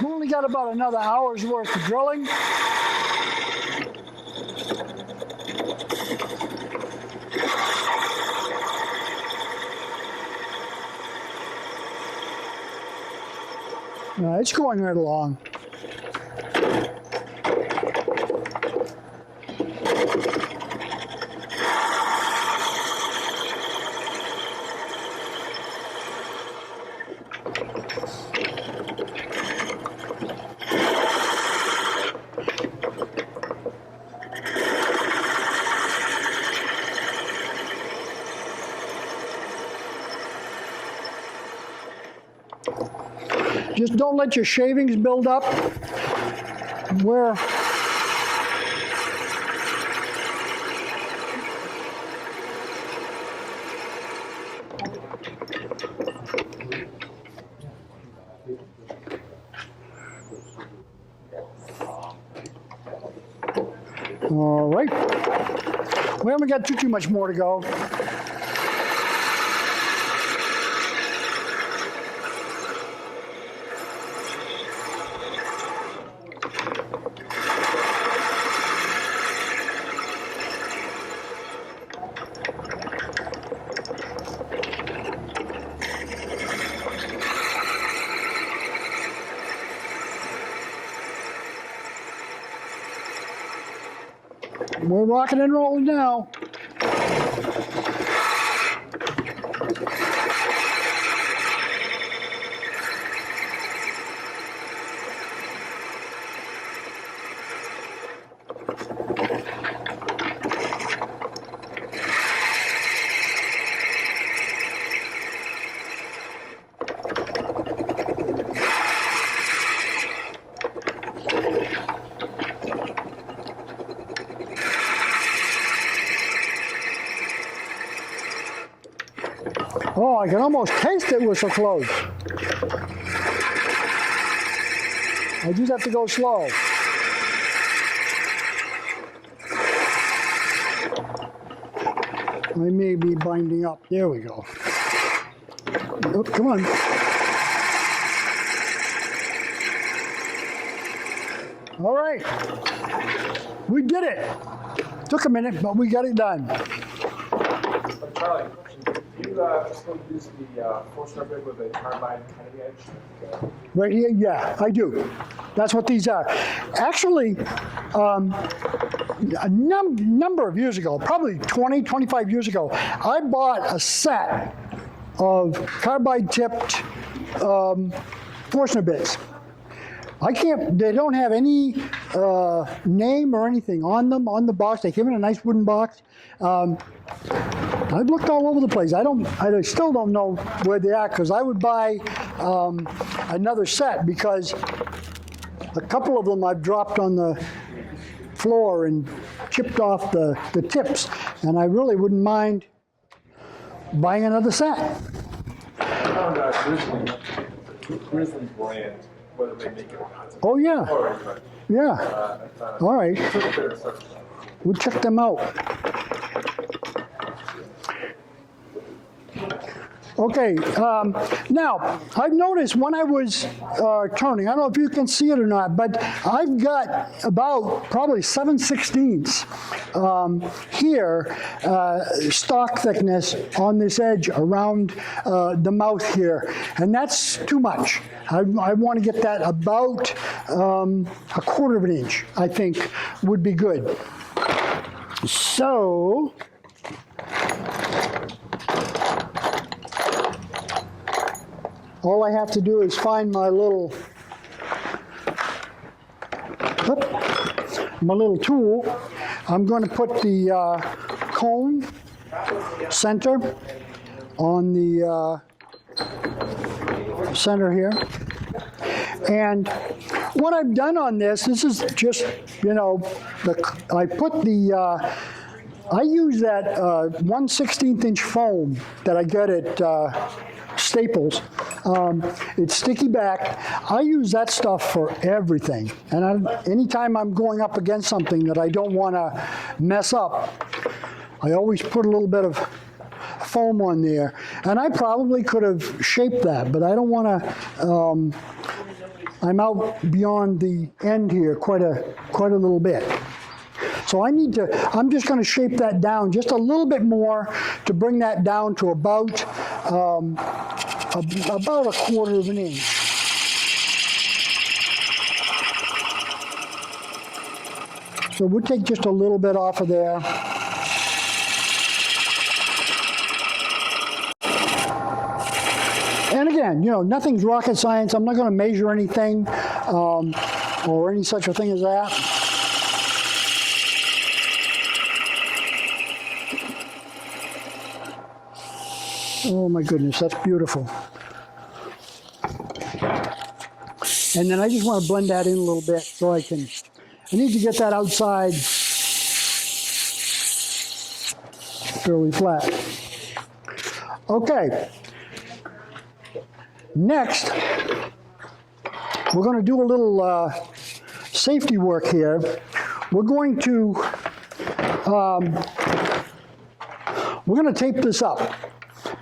We've only got about another hour's worth of drilling. It's going right along. Just don't let your shavings build up where all right. We haven't got too much more to go. We're rocking and rolling now. Oh, I can almost taste it, we're so close. I just have to go slow. I may be binding up. There we go. Oh, come on. All right. We did it. Took a minute, but we got it done. Charlie, do you still use the Forstner bit with a carbide cutting edge? Right here, yeah, I do. That's what these are. Actually, a number of years ago, probably 20, 25 years ago, I bought a set of carbide-tipped Forstner bits. They don't have any name or anything on them, on the box. They came in a nice wooden box. I've looked all over the place. I still don't know where they are, because I would buy another set, because a couple of them I've dropped on the floor and chipped off the tips, and I really wouldn't mind buying another set. I found Grizzly brand, whether they make it or not. Oh, yeah. Alright, but, Yeah. I found All right. it took a bit of such. We'll check them out. Okay, now, I've noticed when I was turning, I don't know if you can see it or not, but I've got about probably 7/16 here, stock thickness on this edge around the mouth here, and that's too much. I want to get that about 1/4 of an inch, I think, would be good. So, all I have to do is find my little tool. I'm going to put the cone center on the center here. And what I've done on this is just, I put the, I use that 1/16 inch foam that I get at Staples. It's sticky back. I use that stuff for everything. And anytime I'm going up against something that I don't want to mess up, I always put a little bit of foam on there. And I probably could have shaped that, but I don't want to, I'm out beyond the end here quite a little bit. So I'm just going to shape that down just a little bit more to bring that down to about 1/4 of an inch. So we'll take just a little bit off of there. And again, you know, nothing's rocket science. I'm not going to measure anything or any such a thing as that. Oh my goodness, that's beautiful. And then I just want to blend that in a little bit so I need to get that outside fairly flat. Okay. Next, we're going to do a little safety work here. We're going to tape this up,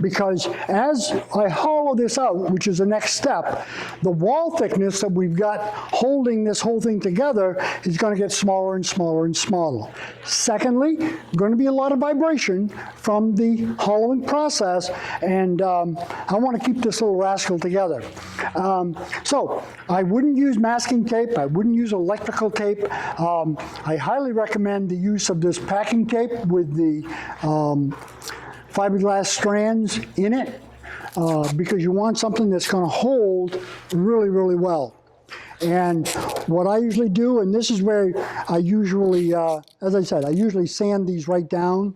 because as I hollow this out, which is the next step, the wall thickness that we've got holding this whole thing together is going to get smaller and smaller and smaller. Secondly, going to be a lot of vibration from the hollowing process, and I want to keep this little rascal together. So I wouldn't use masking tape. I wouldn't use electrical tape. I highly recommend the use of this packing tape with the fiberglass strands in it, because you want something that's going to hold really, really well. And what I usually do, and this is where I usually, as I said, I usually sand these right down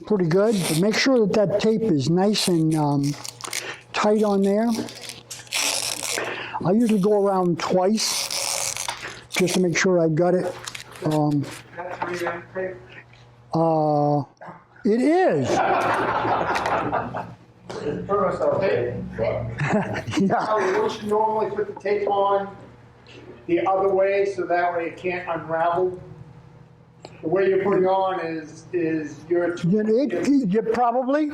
pretty good, but make sure that that tape is nice and tight on there. I usually go around twice just to make sure I've got it. That's 3M tape. It is. Yeah. Would you normally put the tape on the other way so that way it can't unravel? The way you're putting on is your. You probably.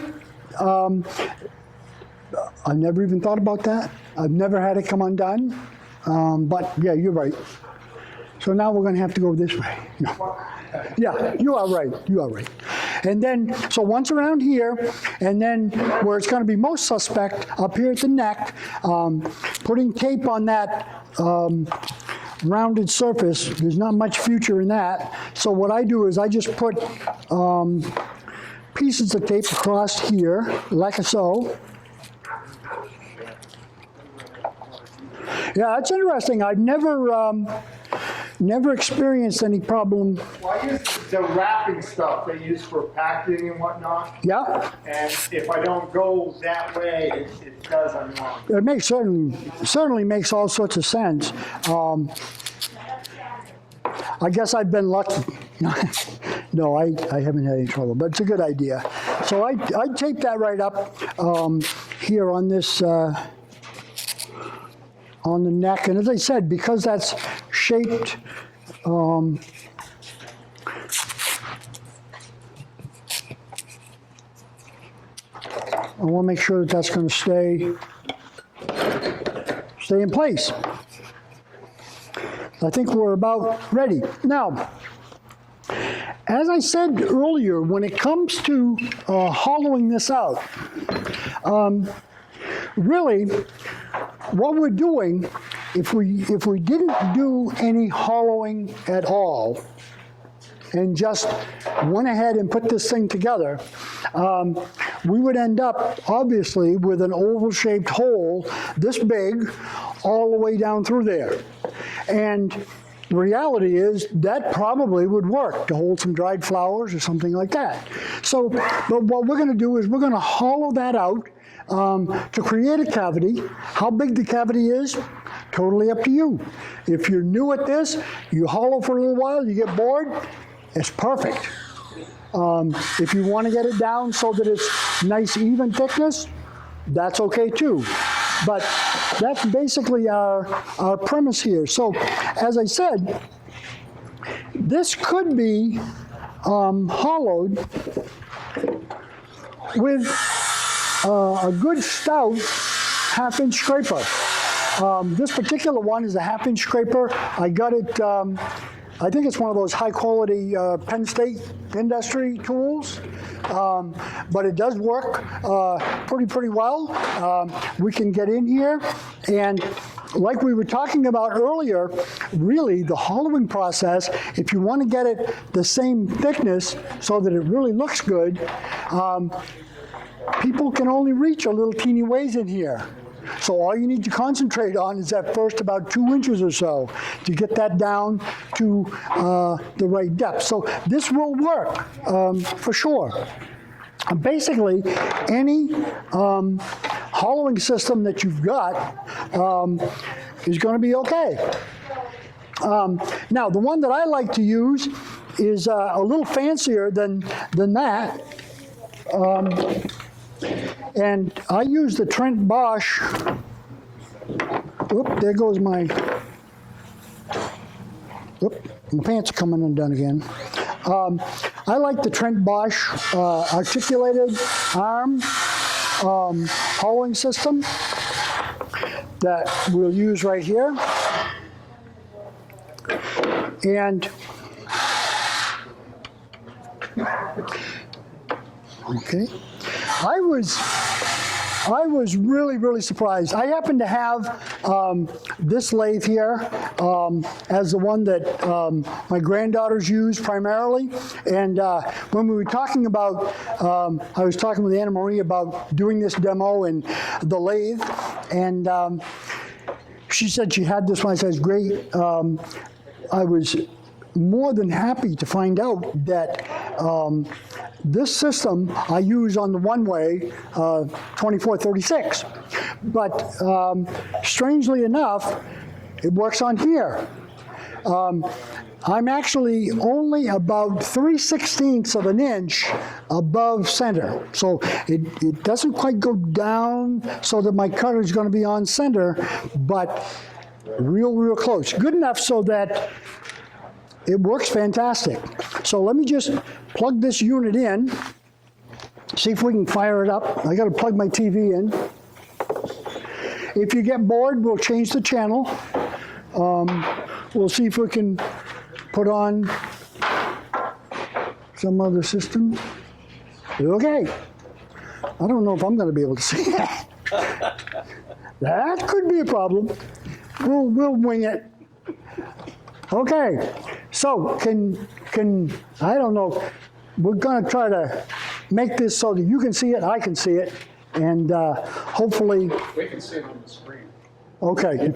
I never even thought about that. I've never had it come undone. But yeah, you're right. So now we're going to have to go this way. No. Yeah, you are right. You are right. And then, so once around here, and then where it's going to be most suspect, up here at the neck, putting tape on that rounded surface, there's not much future in that. So what I do is I just put pieces of tape across here, like so. Yeah, that's interesting. I've never experienced any problem. Well, I use the wrapping stuff they use for packing and whatnot. Yeah. And if I don't go that way, it does unlock. It makes certainly makes all sorts of sense. I guess I've been lucky. No, I haven't had any trouble, but it's a good idea. So I tape that right up here on this on the neck, and as I said, because that's shaped. I want to make sure that that's going to stay in place. I think we're about ready. Now, as I said earlier, when it comes to hollowing this out, really, what we're doing, if we didn't do any hollowing at all, and just went ahead and put this thing together, we would end up, obviously, with an oval-shaped hole this big all the way down through there. And the reality is that probably would work to hold some dried flowers or something like that. So, but what we're going to do is we're going to hollow that out to create a cavity. How big the cavity is, totally up to you. If you're new at this, you hollow for a little while, you get bored, it's perfect. If you want to get it down so that it's nice, even thickness, that's okay too. But that's basically our premise here. So, as I said, this could be hollowed with a good stout 1/2-inch scraper. This particular one is a 1/2-inch scraper. I got it, I think it's one of those high-quality Penn State industry tools, but it does work pretty well. We can get in here, and like we were talking about earlier, really the hollowing process, if you want to get it the same thickness so that it really looks good, people can only reach a little teeny ways in here. So all you need to concentrate on is that first about 2 inches or so to get that down to the right depth. So this will work for sure. Basically, any hollowing system that you've got is going to be okay. Now, the one that I like to use is a little fancier than that. And I use the Trent Bosch. Oop, there goes my. Oop, my pants are coming undone again. I like the Trent Bosch articulated arm hollowing system that we'll use right here. And okay. I was really surprised. I happen to have this lathe here as the one that my granddaughters use primarily. And when we were talking about, I was talking with Anna Marie about doing this demo in the lathe, and she said she had this one. I said, great. I was more than happy to find out that this system I use on the one-way 2436, but strangely enough, it works on here. I'm actually only about 3/16 of an inch above center, so it doesn't quite go down so that my cutter is going to be on center, but real close. Good enough so that it works fantastic. So let me just plug this unit in, see if we can fire it up. I got to plug my TV in. If you get bored, we'll change the channel. We'll see if we can put on some other system. Okay. I don't know if I'm going to be able to see that. That could be a problem. We'll wing it. Okay, so can I don't know, we're going to try to make this so that you can see it, I can see it, and hopefully... We can see it on the screen. Okay.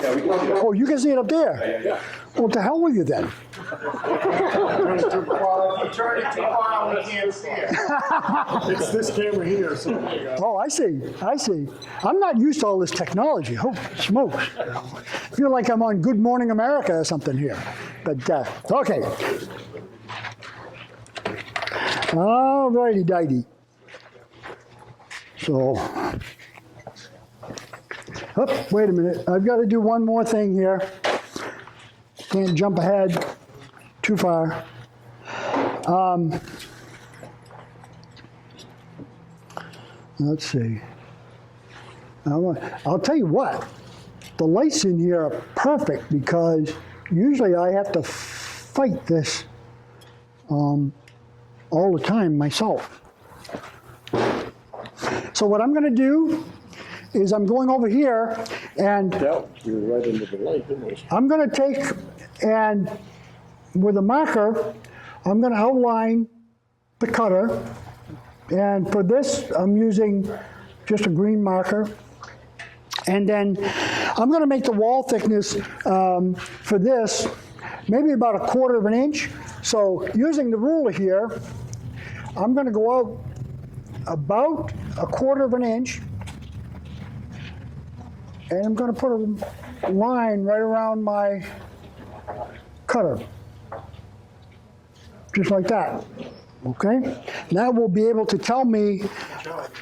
Oh, you can see it up there? Yeah. Well, to hell with you then. Well, if you turn it too far, we can't see it. It's this camera here, so there you go. Oh, I see. I'm not used to all this technology. Holy smokes. I feel like I'm on Good Morning America or something here. But, okay. All righty, dighty. So, oh, wait a minute. I've got to do one more thing here. Can't jump ahead too far. Let's see. I'll tell you what. The lights in here are perfect because usually I have to fight this all the time myself. So what I'm going to do is I'm going over here and You're right into the light, didn't you? I'm going to take and with a marker, I'm going to outline the cutter. And for this, I'm using just a green marker. And then I'm going to make the wall thickness for this maybe about 1/4 of an inch. So using the ruler here, I'm going to go out about 1/4 of an inch. And I'm going to put a line right around my cutter. Just like that. Okay? Now we'll be able to tell me,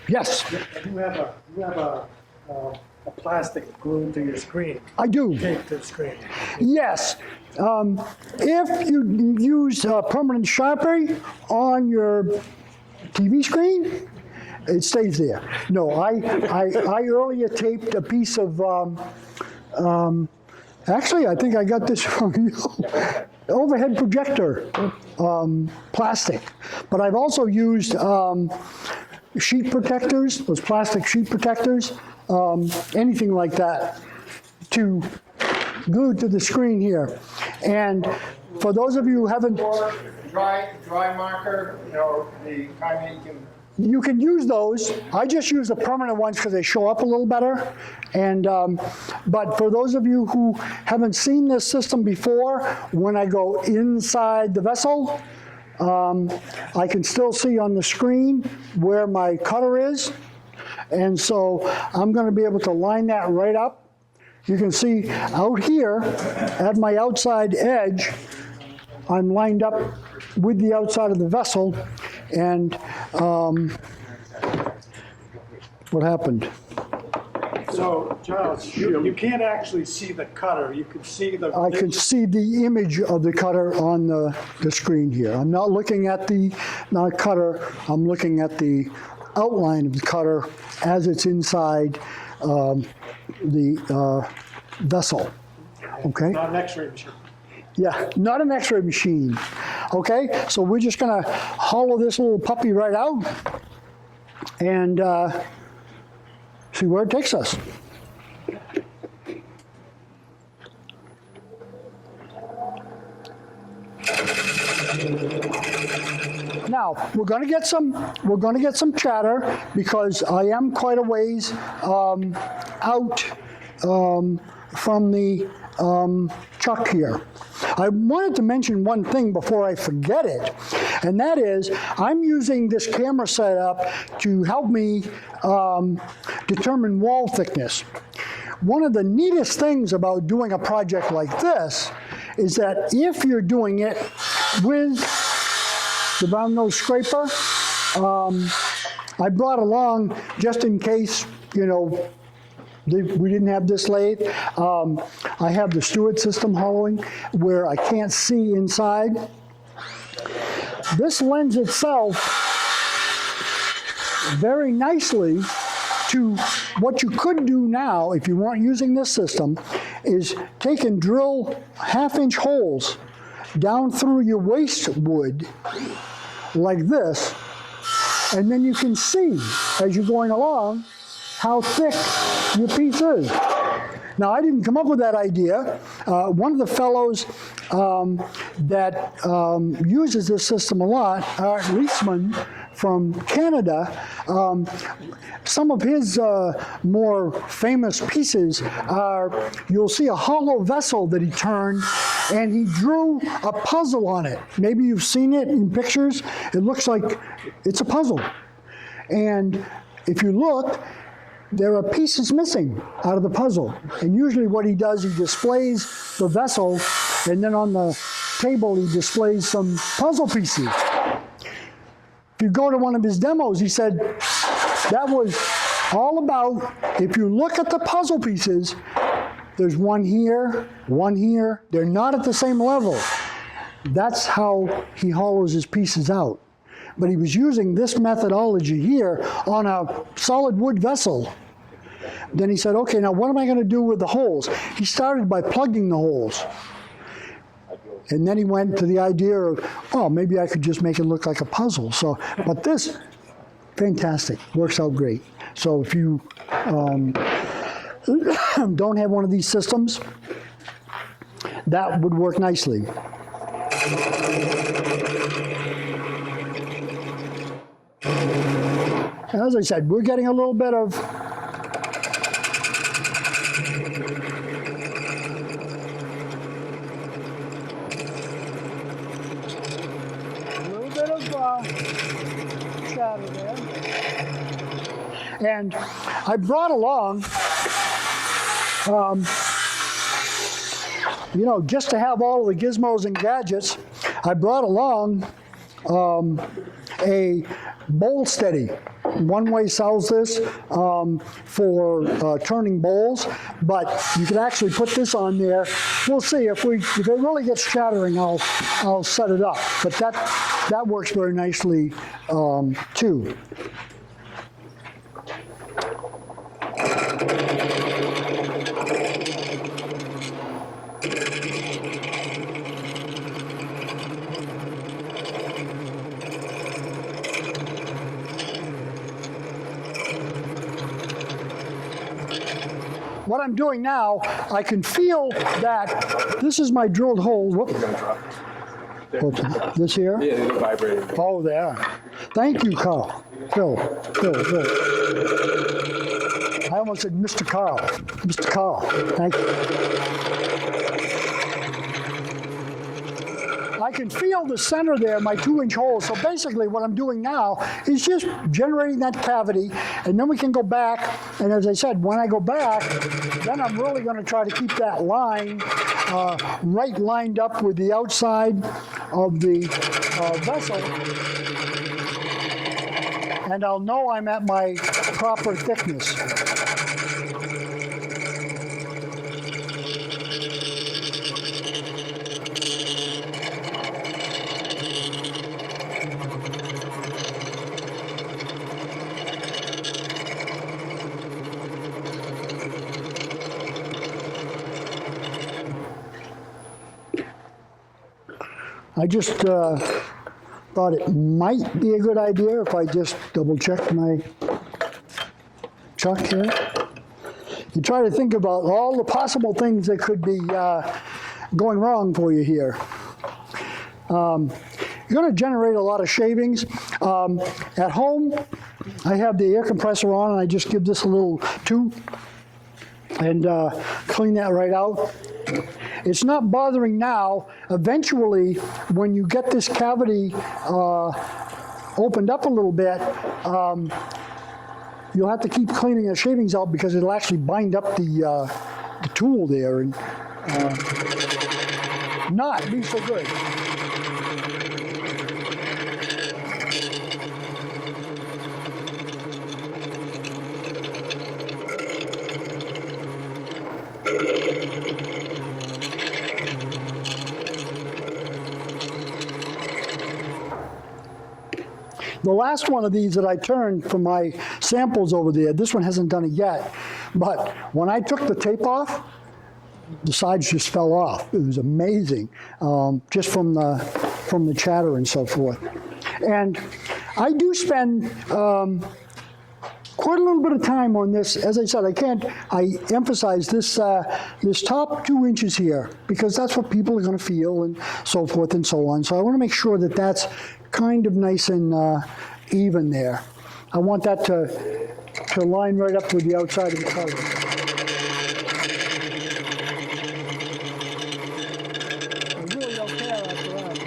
yes, You have a plastic glued to your screen, I do. taped to the screen. Yes. If you use permanent Sharpie on your TV screen, it stays there. No, I earlier taped a piece of, actually, I think I got this from you, overhead projector plastic. But I've also used sheet protectors, those plastic sheet protectors, anything like that to glue to the screen here. And for those of you who haven't, Or dry marker, the kind that you can. you can use those. I just use the permanent ones because they show up a little better. And but for those of you who haven't seen this system before, when I go inside the vessel, I can still see on the screen where my cutter is. And so I'm going to be able to line that right up. You can see out here at my outside edge, I'm lined up with the outside of the vessel. And what happened? So, Charles, you can't actually see the cutter. You can see the. I can see the image of the cutter on the screen here. I'm not looking at the cutter. I'm looking at the outline of the cutter as it's inside the vessel. Okay? Not an X-ray machine. Yeah, not an X-ray machine. Okay, so we're just gonna hollow this little puppy right out and see where it takes us. Now we're going to get some chatter because I am quite a ways out from the chuck here. I wanted to mention one thing before I forget it, and that is I'm using this camera setup to help me determine wall thickness. One of the neatest things about doing a project like this is that if you're doing it with the round nose scraper, I brought along just in case, we didn't have this lathe. I have the Stewart system hollowing where I can't see inside. This lends itself very nicely to what you could do now if you weren't using this system is take and drill half-inch holes down through your waste wood like this, and then you can see as you're going along how thick your piece is. Now, I didn't come up with that idea. One of the fellows that uses this system a lot, Art Leisman from Canada, some of his more famous pieces are, you'll see a hollow vessel that he turned, and he drew a puzzle on it. Maybe you've seen it in pictures. It looks like it's a puzzle. And if you look, there are pieces missing out of the puzzle. And usually what he does, he displays the vessel, and then on the table he displays some puzzle pieces. If you go to one of his demos, he said that was all about, if you look at the puzzle pieces, there's one here, they're not at the same level. That's how he hollows his pieces out. But he was using this methodology here on a solid wood vessel. Then he said, okay, now what am I going to do with the holes? He started by plugging the holes. And then he went to the idea of, oh, maybe I could just make it look like a puzzle. So, but this, fantastic, works out great. So if you don't have one of these systems, that would work nicely. As I said, we're getting a little bit of chatter there. And I brought along, just to have all of the gizmos and gadgets, I brought along a bowl steady. One Way sells this for turning bowls, but you can actually put this on there. We'll see if it really gets chattering, I'll set it up. But that works very nicely too. what I'm doing now, I can feel that this is my drilled hole. Whoop. This here? Yeah, they're vibrating. Oh, there. Thank you, Carl. Phil. I almost said Mr. Carl. Mr. Carl. Thank you. I can feel the center there, my 2-inch hole. So basically what I'm doing now is just generating that cavity, and then we can go back. And as I said, when I go back, then I'm really going to try to keep that line right lined up with the outside of the vessel. And I'll know I'm at my proper thickness. I just thought it might be a good idea if I just double check my chuck here. You try to think about all the possible things that could be going wrong for you here. You're going to generate a lot of shavings. At home, I have the air compressor on, and I just give this a little toot and clean that right out. It's not bothering now. Eventually, when you get this cavity opened up a little bit, you'll have to keep cleaning the shavings out because it'll actually bind up the tool there and not be so good. The last one of these that I turned from my samples over there, this one hasn't done it yet, but when I took the tape off, the sides just fell off. It was amazing, just from the chatter and so forth. And I do spend quite a little bit of time on this. As I said, I emphasize this this top 2 inches here because that's what people are going to feel and so forth and so on. So I want to make sure that that's kind of nice and even there. I want that to line right up with the outside of the color. I really don't care after that.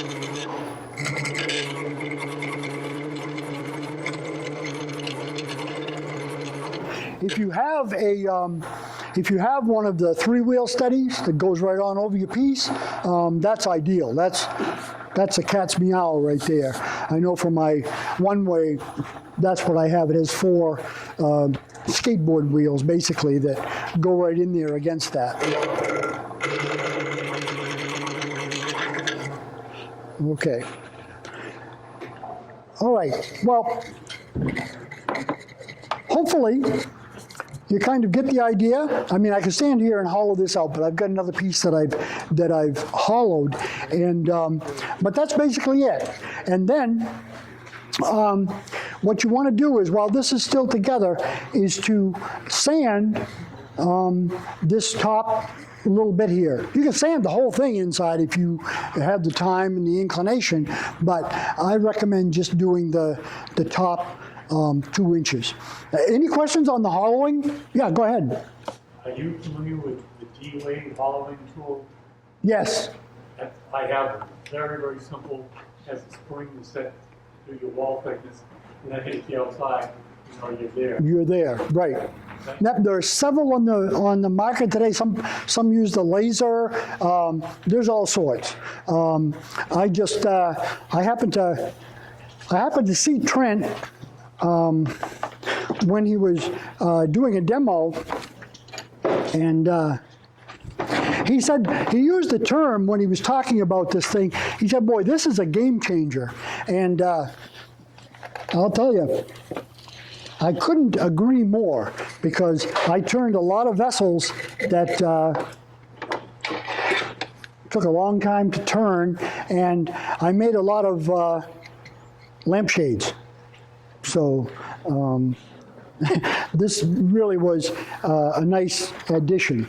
If you have one of the 3-wheel steadies that goes right on over your piece, that's ideal. That's a cat's meow right there. I know for my one-way, that's what I have. It has 4 skateboard wheels, basically, that go right in there against that. Okay. All right. Well, hopefully, you kind of get the idea. I mean, I could stand here and hollow this out, but I've got another piece that I've hollowed, and but that's basically it. And then what you want to do is, while this is still together, is to sand this top a little bit here. You can sand the whole thing inside if you have the time and the inclination, but I recommend just doing the top 2 inches. Any questions on the hollowing? Yeah, go ahead. Are you familiar with the D-Wave hollowing tool? Yes. I have one. Very, very simple. Has a spring to set through your wall thickness, and then hit the outside. You're there. You're there, right. Now, there are several on the market today. Some use the laser. There's all sorts. I happened to see Trent when he was doing a demo, and he said, he used the term when he was talking about this thing, he said, boy, this is a game changer. And I'll tell you, I couldn't agree more, because I turned a lot of vessels that took a long time to turn, and I made a lot of lampshades. So this really was a nice addition.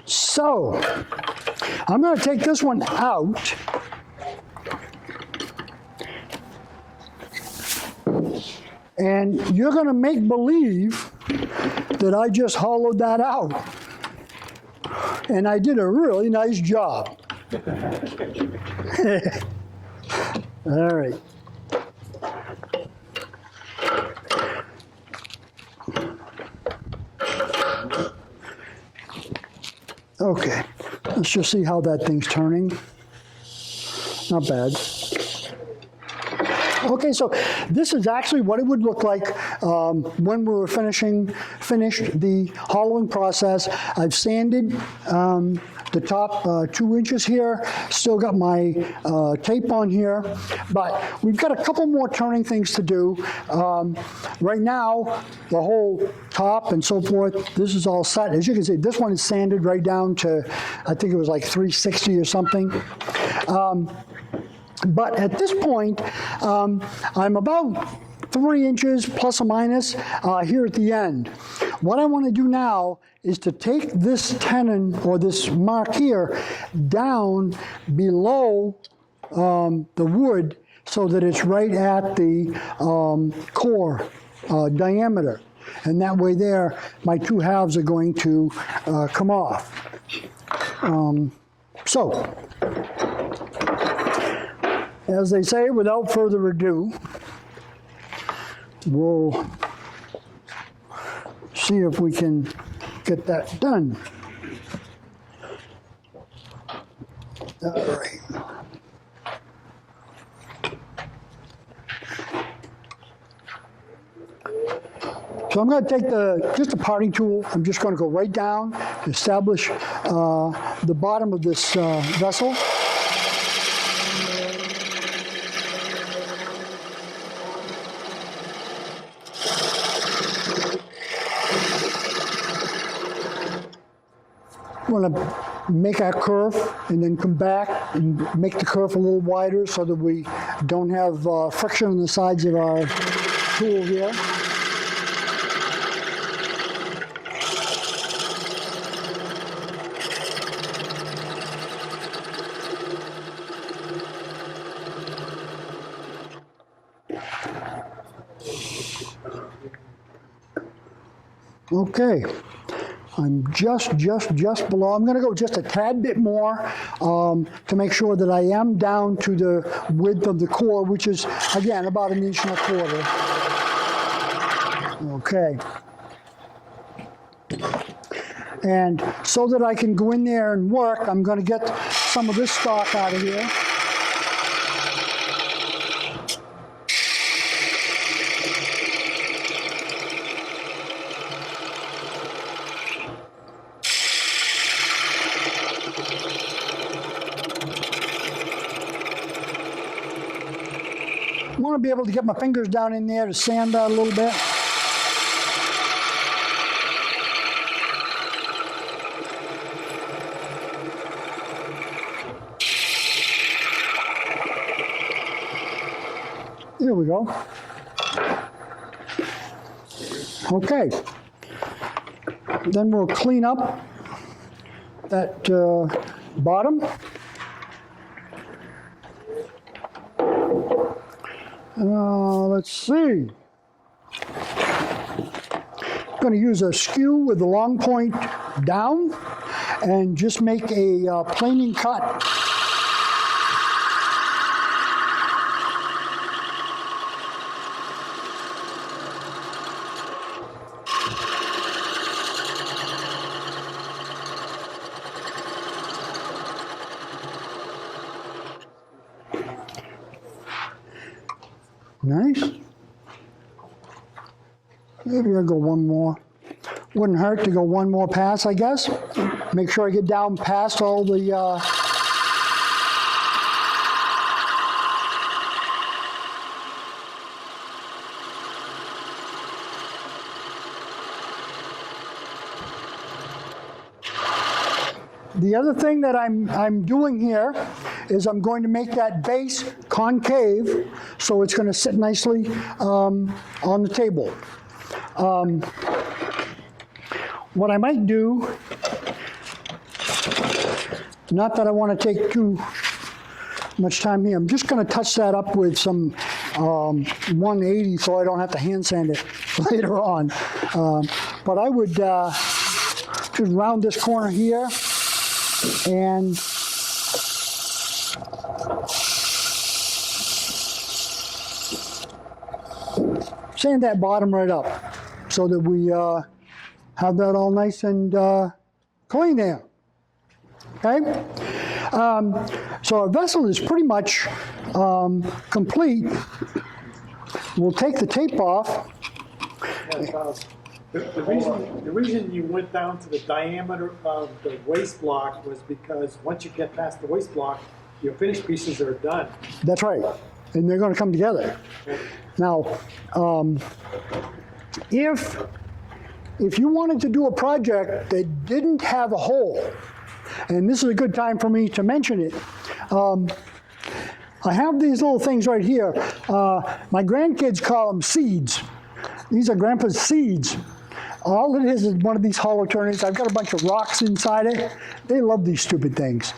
So, I'm going to take this one out. And you're going to make believe that I just hollowed that out. And I did a really nice job. All right. Okay, let's just see how that thing's turning. Not bad. Okay, so this is actually what it would look like when we were finished the hollowing process. I've sanded the top 2 inches here, still got my tape on here, but we've got a couple more turning things to do. Right now, the whole top and so forth, this is all set. As you can see, this one is sanded right down to, I think it was like 360 or something. But at this point, I'm about 3 inches plus or minus here at the end. What I want to do now is to take this tenon or this mark here down below the wood so that it's right at the core diameter. And that way there, my 2 halves are going to come off. So, as they say, without further ado, we'll see if we can get that done. All right. So I'm going to take just a parting tool. I'm just going to go right down, establish the bottom of this vessel. I'm going to make our curve and then come back and make the curve a little wider so that we don't have friction on the sides of our tool here. Okay. I'm just below. I'm going to go just a tad bit more to make sure that I am down to the width of the core, which is, again, about 1.25 inches. Okay. And so that I can go in there and work, I'm going to get some of this stock out of here. I want to be able to get my fingers down in there to sand that a little bit. There we go. Okay. Then we'll clean up that bottom. Let's see. I'm going to use a skew with the long point down and just make a planing cut. Nice. Maybe I'll go one more. Wouldn't hurt to go one more pass, I guess. Make sure I get down past all the The other thing that I'm doing here is I'm going to make that base concave so so it's going to sit nicely on the table. What I might do, not that I want to take too much time here, I'm just going to touch that up with some 180 so I don't have to hand sand it later on. But I would just round this corner here and sand that bottom right up so that we have that all nice and clean there. Okay? So our vessel is pretty much complete. We'll take the tape off. Yeah, Charles, the reason you went down to the diameter of the waste block was because once you get past the waste block, your finished pieces are done. That's right. And they're going to come together. Now, if you wanted to do a project that didn't have a hole, and this is a good time for me to mention it, I have these little things right here. My grandkids call them seeds. These are Grandpa's seeds. All it is one of these hollow turners. I've got a bunch of rocks inside it. They love these stupid things.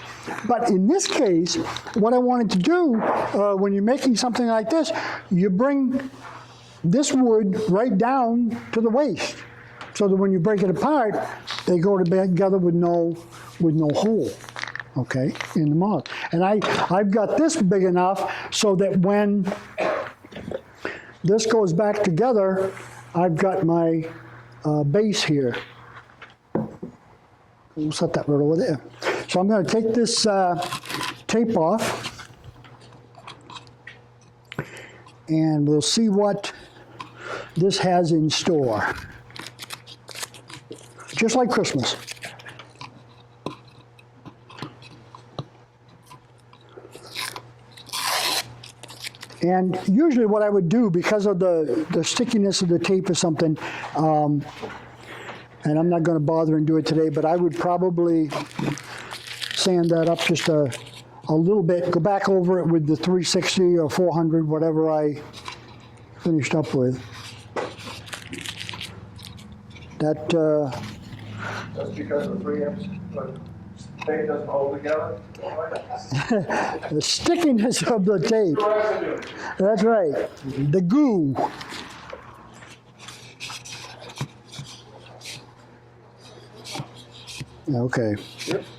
But in this case, what I wanted to do when you're making something like this, you bring this wood right down to the waste, so that when you break it apart, they go together with no hole, okay, in the mold. And I've got this big enough so that when this goes back together, I've got my base here. We'll set that right over there. So I'm going to take this tape off, and we'll see what this has in store. Just like Christmas. And usually what I would do, because of the stickiness of the tape or something, and I'm not going to bother and do it today, but I would probably sand that up just a little bit, go back over it with the 360 or 400, whatever I finished up with. That's because the 3M tape doesn't hold together? The stickiness of the tape. That's right. The goo. Okay.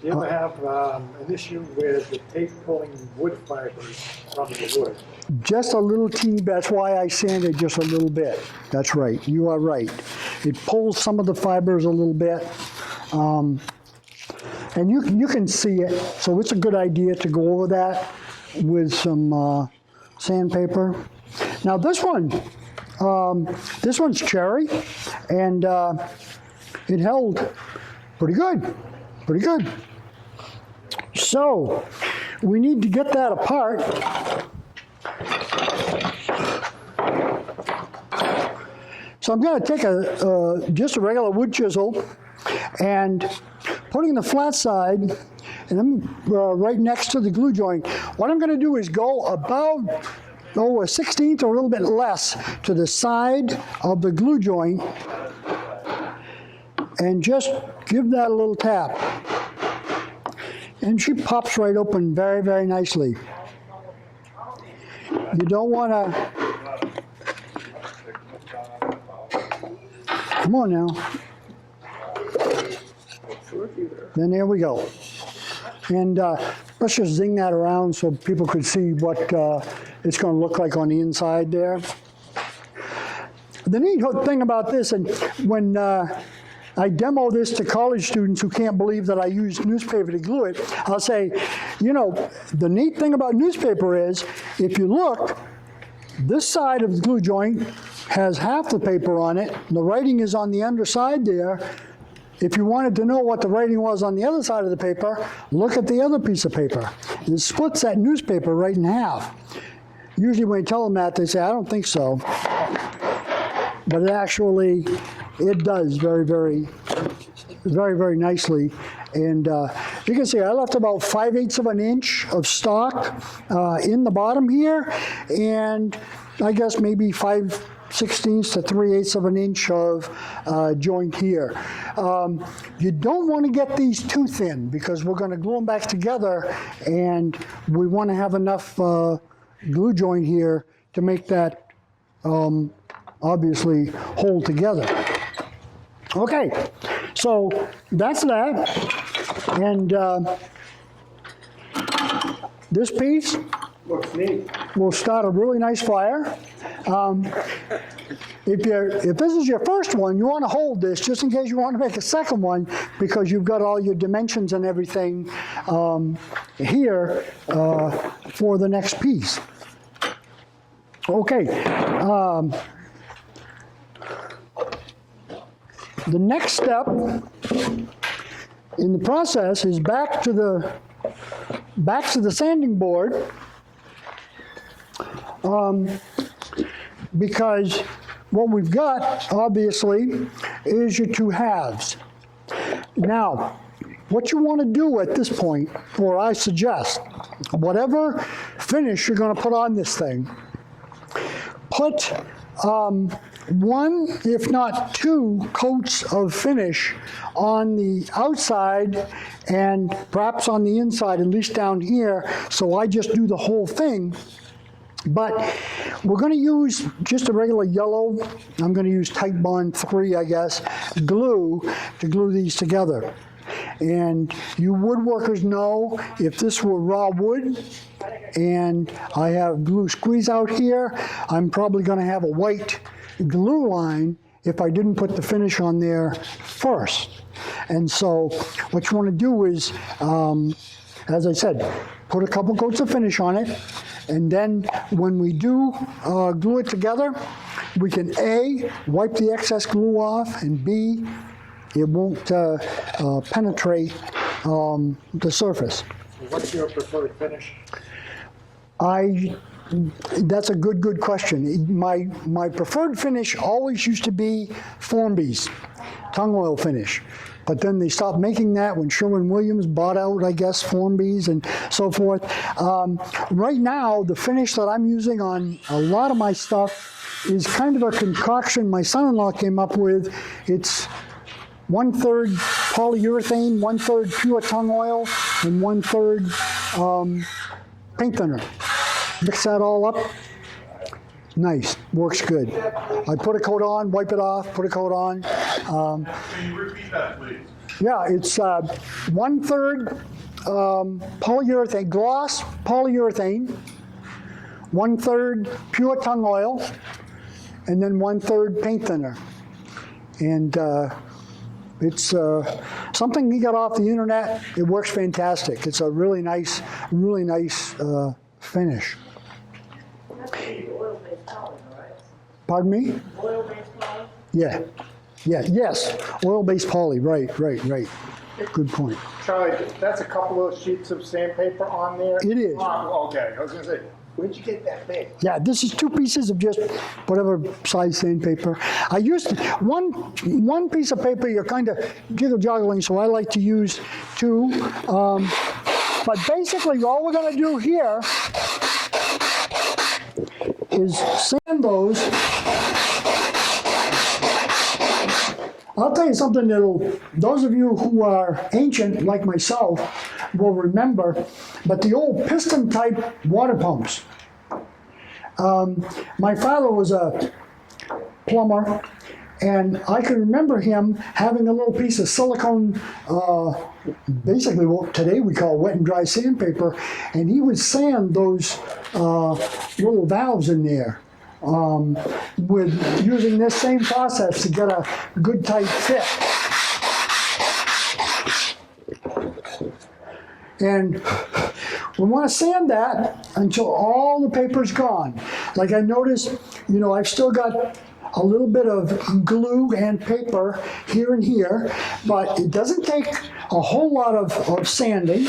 You ever have an issue with the tape pulling wood fibers from the wood? Just a little teeny bit. That's why I sanded just a little bit. That's right. You are right. It pulls some of the fibers a little bit. And you can see it. So it's a good idea to go over that with some sandpaper. Now this one's cherry, and it held pretty good. Pretty good. So we need to get that apart. So I'm going to take just a regular wood chisel and putting the flat side, and I'm right next to the glue joint. What I'm going to do is go about a 1/16 or a little bit less to the side of the glue joint, and just give that a little tap. And she pops right open very, very nicely. You don't want to... Come on now. Then there we go. And let's just zing that around so people could see what it's going to look like on the inside there. The neat thing about this, and when I demo this to college students who can't believe that I use newspaper to glue it, I'll say, you know, the neat thing about newspaper is, if you look, this side of the glue joint has half the paper on it. The writing is on the underside there. If you wanted to know what the writing was on the other side of the paper, look at the other piece of paper. It splits that newspaper right in half. Usually when you tell them that, they say, I don't think so. But actually, it does very, very, very, very nicely. And you can see I left about 5/8 of an inch of stock in the bottom here, and I guess maybe 5/16 to 3/8 of an inch of joint here. You don't want to get these too thin because we're going to glue them back together, and we want to have enough glue joint here to make that obviously hold together. Okay, so that's that, and this piece Looks neat. will start a really nice fire. If this is your first one, you want to hold this just in case you want to make a second one, because you've got all your dimensions and everything here for the next piece. Okay. The next step in the process is back to the sanding board, because what we've got, obviously, is your two halves. Now, what you want to do at this point, or I suggest, whatever finish you're going to put on this thing, put one, if not two, coats of finish on the outside and perhaps on the inside, at least down here. So I just do the whole thing. But we're going to use just a regular yellow, I'm going to use Type Bond 3, I guess, glue to glue these together. And you woodworkers know, if this were raw wood and I have glue squeeze out here, I'm probably going to have a white glue line if I didn't put the finish on there first. And so what you want to do is, as I said, put a couple coats of finish on it, and then when we do glue it together, we can A, wipe the excess glue off, and B, it won't penetrate the surface. What's your preferred finish? That's a good question. My preferred finish always used to be Formby's tung oil finish. But then they stopped making that when Sherwin-Williams bought out, I guess, Formby's and so forth. Right now, the finish that I'm using on a lot of my stuff is kind of a concoction my son-in-law came up with. It's 1/3 polyurethane, 1/3 pure tung oil, and 1/3 paint thinner. Mix that all up. Nice, works good. I put a coat on, wipe it off, put a coat on. Can you repeat that, please? Yeah, it's 1/3 polyurethane, gloss polyurethane, 1/3 pure tung oil, and then 1/3 paint thinner. And it's something we got off the internet. It works fantastic. It's a really nice finish. That's the oil-based poly, right? Pardon me? Oil-based poly? Yes, oil-based poly, right. Good point. Charlie, that's a couple of sheets of sandpaper on there? It is. Oh, okay, I was gonna say, where'd you get that big? Yeah, this is 2 pieces of just whatever size sandpaper. I used one piece of paper, you're kind of jiggle-joggling, so I like to use 2. But basically, all we're going to do here is sand those. I'll tell you something those of you who are ancient, like myself, will remember, but the old piston-type water pumps. My father was a plumber, and I can remember him having a little piece of silicone, basically what today we call wet and dry sandpaper, and he would sand those little valves in there with using this same process to get a good tight fit. And we want to sand that until all the paper's gone. Like I noticed, I've still got a little bit of glue and paper here and here, but it doesn't take a whole lot of sanding.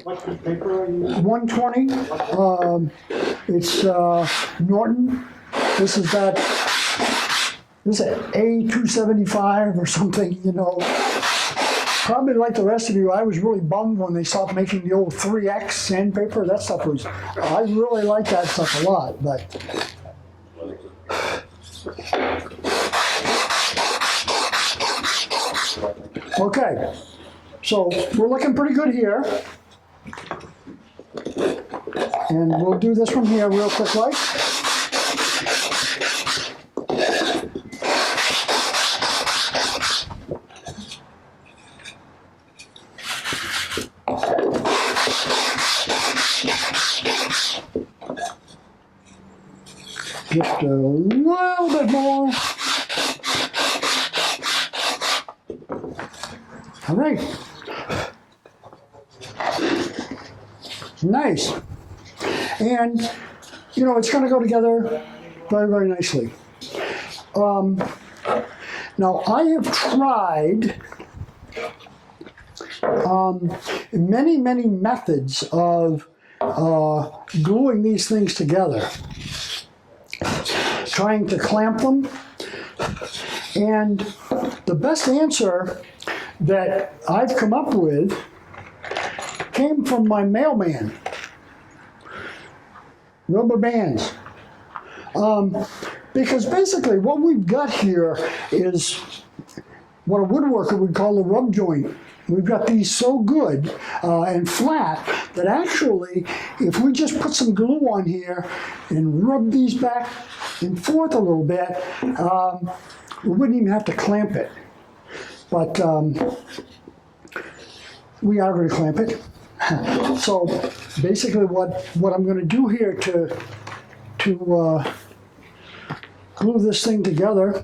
What paper are you using? 120. It's Norton. This is A275 or something, probably like the rest of you, I was really bummed when they stopped making the old 3X sandpaper. That stuff was, I really like that stuff a lot, but. Okay, so we're looking pretty good here. And we'll do this one here real quick like. Just a little bit more. All right. Nice. And, you know, it's going to go together very, very nicely. Now, I have tried many, many methods of gluing these things together. Trying to clamp them. And the best answer that I've come up with came from my mailman. Rubber bands. Because basically what we've got here is what a woodworker would call a rub joint. We've got these so good and flat that actually if we just put some glue on here and rub these back and forth a little bit, we wouldn't even have to clamp it. But we are going to clamp it. So basically what I'm going to do here to glue this thing together,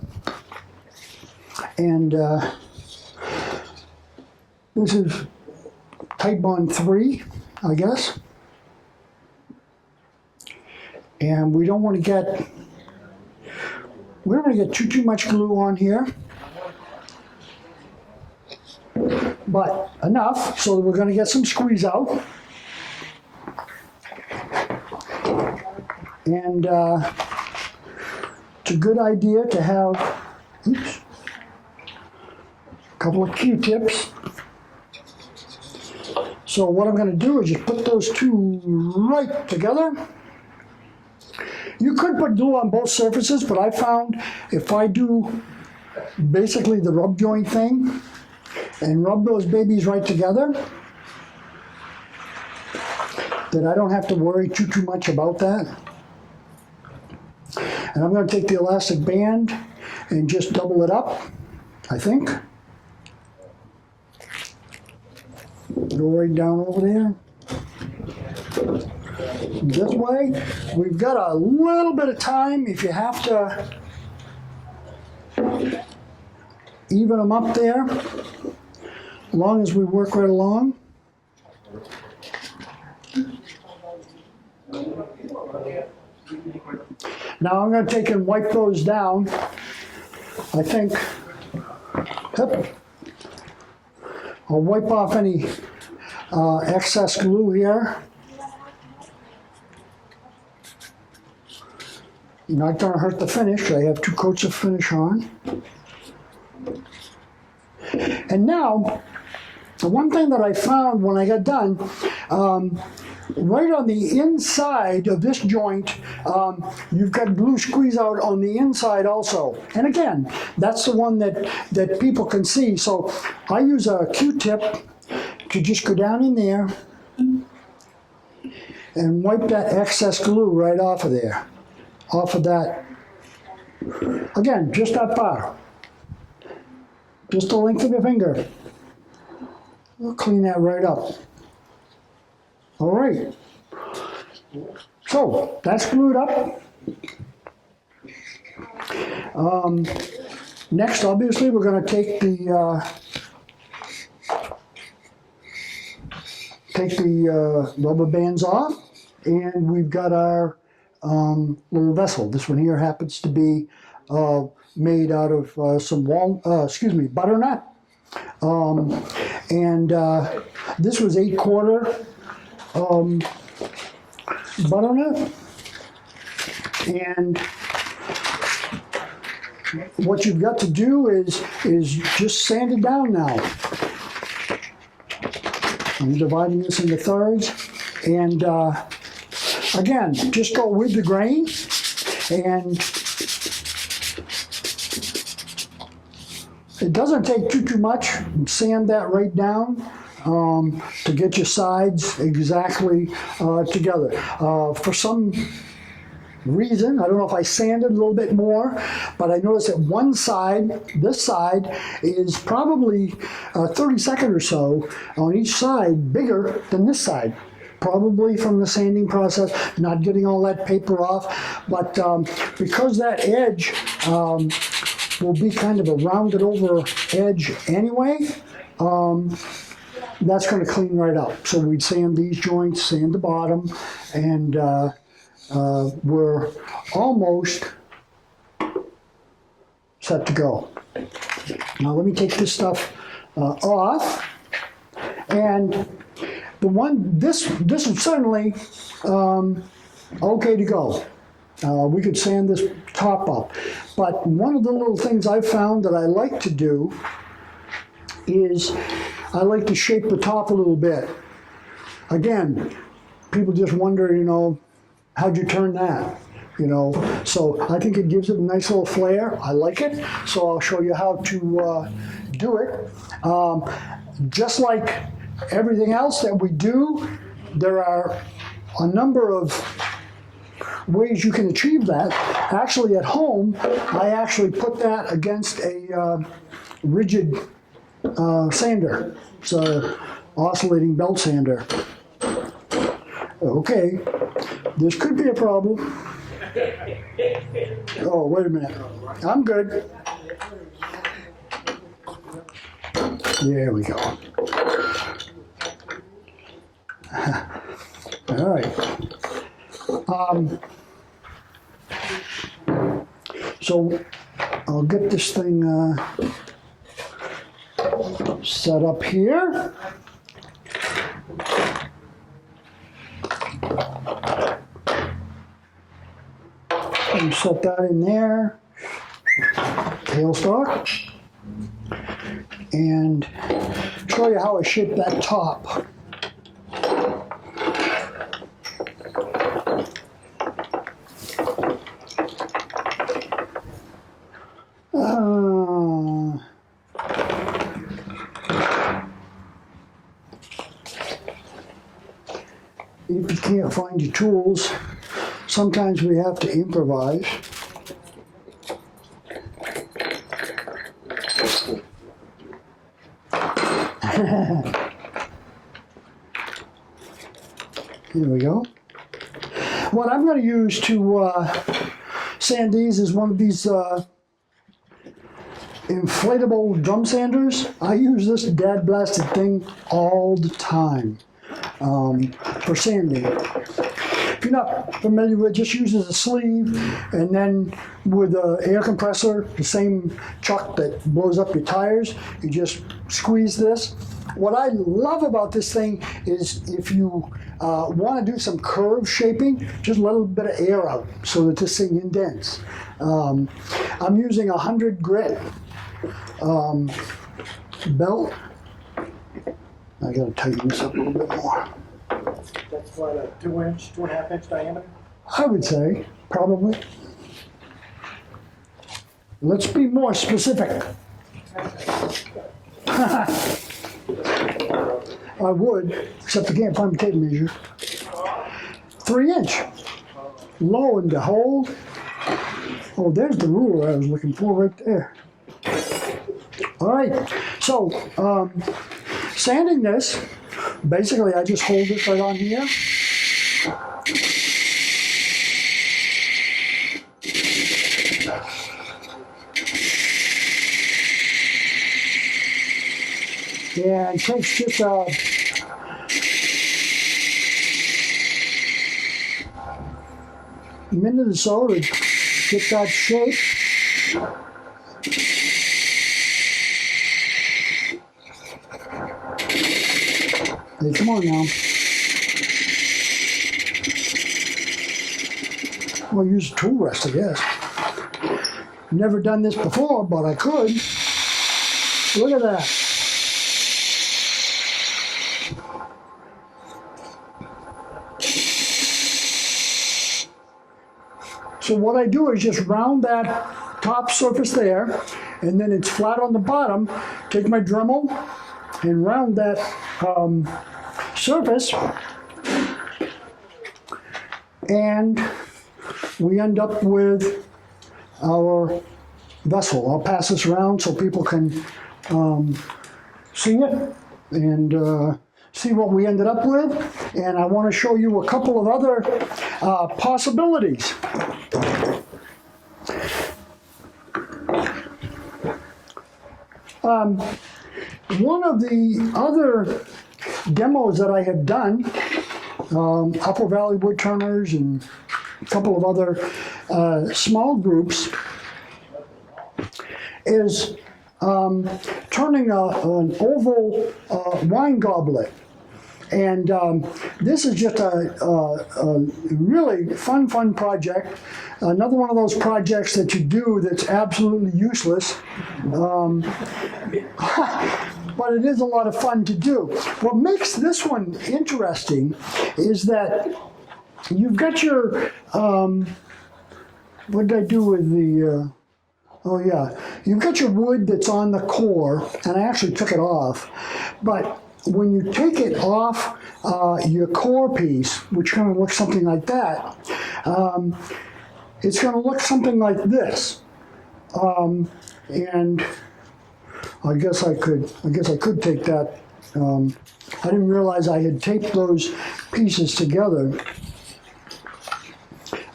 and this is Type Bond 3, I guess. And we don't want to get too much glue on here. But enough so that we're going to get some squeeze out. And it's a good idea to have a couple of Q-tips. So what I'm going to do is just put those two right together. You could put glue on both surfaces, but I found if I do basically the rub joint thing and rub those babies right together, that I don't have to worry too much about that. And I'm going to take the elastic band and just double it up, I think. Go right down over there. This way, we've got a little bit of time if you have to even them up there, as long as we work right along. Now I'm going to take and wipe those down. I think, I'll wipe off any excess glue here. Not going to hurt the finish. I have 2 coats of finish on. And now, the one thing that I found when I got done, right on the inside of this joint, you've got glue squeeze out on the inside also. And again, that's the one that people can see. So I use a Q-tip to just go down in there and wipe that excess glue right off of there. Off of that. Again, just that far. Just the length of your finger. We'll clean that right up. All right. So that's glued up. Next, obviously, we're going to take the rubber bands off, and we've got our little vessel. This one here happens to be made out of some butternut. And this was 8/4 butternut. And what you've got to do is just sand it down now. I'm dividing this into thirds. And again, just go with the grain. And it doesn't take too much. Sand that right down to get your sides exactly together. For some reason, I don't know if I sanded a little bit more, but I noticed that one side, this side, is probably 32nd or so on each side bigger than this side. Probably from the sanding process, not getting all that paper off, but because that edge will be kind of a rounded over edge anyway, that's going to clean right up. So we'd sand these joints, sand the bottom, and we're almost set to go. Now let me take this stuff off, and this is certainly okay to go. We could sand this top up, but one of the little things I've found that I like to do is I like to shape the top a little bit. Again, people just wonder, how'd you turn that? So I think it gives it a nice little flair. I like it, so I'll show you how to do it. Just like everything else that we do, there are a number of ways you can achieve that. Actually, at home, I actually put that against a rigid sander. It's an oscillating belt sander. Okay, this could be a problem. Oh, wait a minute. I'm good. There we go. All right. So I'll get this thing set up here. And set that in there. Tailstock. And show you how I shape that top. If you can't find your tools, sometimes we have to improvise. Here we go. What I'm going to use to sand these is one of these inflatable drum sanders. I use this dad blasted thing all the time for sanding. If you're not familiar with it, just use it as a sleeve, and then with an air compressor, the same chuck that blows up your tires, you just squeeze this. What I love about this thing is if you want to do some curve shaping, just let a little bit of air out so that this thing indents. I'm using 100 grit belt. I gotta tighten this up a little bit more. That's what, a 2-inch, 2.5-inch diameter? I would say, probably. Let's be more specific. I would, except I can't find my tape measure. 3-inch. Lo and behold. Oh, there's the ruler I was looking for right there. All right, so sanding this, basically I just hold it right on here. Yeah, it takes just a minute or so to get that shape. Hey, come on now. Well, use a tool rest, I guess. Never done this before, but I could. Look at that. So what I do is just round that top surface there, and then it's flat on the bottom. Take my Dremel and round that surface, and we end up with our vessel. I'll pass this around so people can see it and see what we ended up with. And I want to show you a couple of other possibilities. One of the other demos that I have done, Upper Valley Woodturners and a couple of other small groups, is turning an oval wine goblet. And this is just a really fun project. Another one of those projects that you do that's absolutely useless. But it is a lot of fun to do. What makes this one interesting is that you've got your, what did I do with the, oh yeah, you've got your wood that's on the core, and I actually took it off, but when you take it off your core piece, which kind of looks something like that, it's going to look something like this. And I guess I could take that. I didn't realize I had taped those pieces together.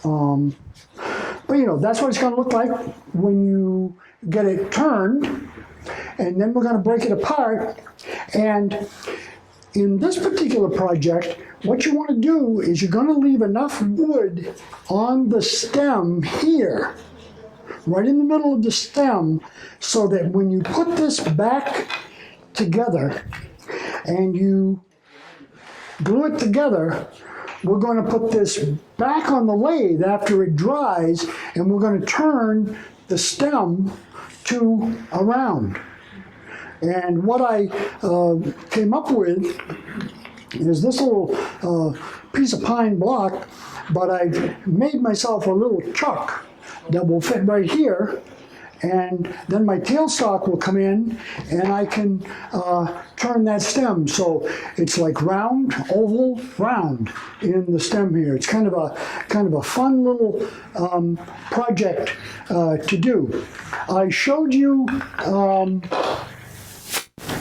But you know, that's what it's going to look like when you get it turned. And then we're going to break it apart. And in this particular project, what you want to do is you're going to leave enough wood on the stem here, right in the middle of the stem, so that when you put this back together and you glue it together, we're going to put this back on the lathe after it dries, and we're going to turn the stem to a round. And what I came up with is this little piece of pine block, but I made myself a little chuck that will fit right here, and then my tailstock will come in, and I can turn that stem. So it's like round, oval, round in the stem here. It's kind of a fun little project to do. I showed you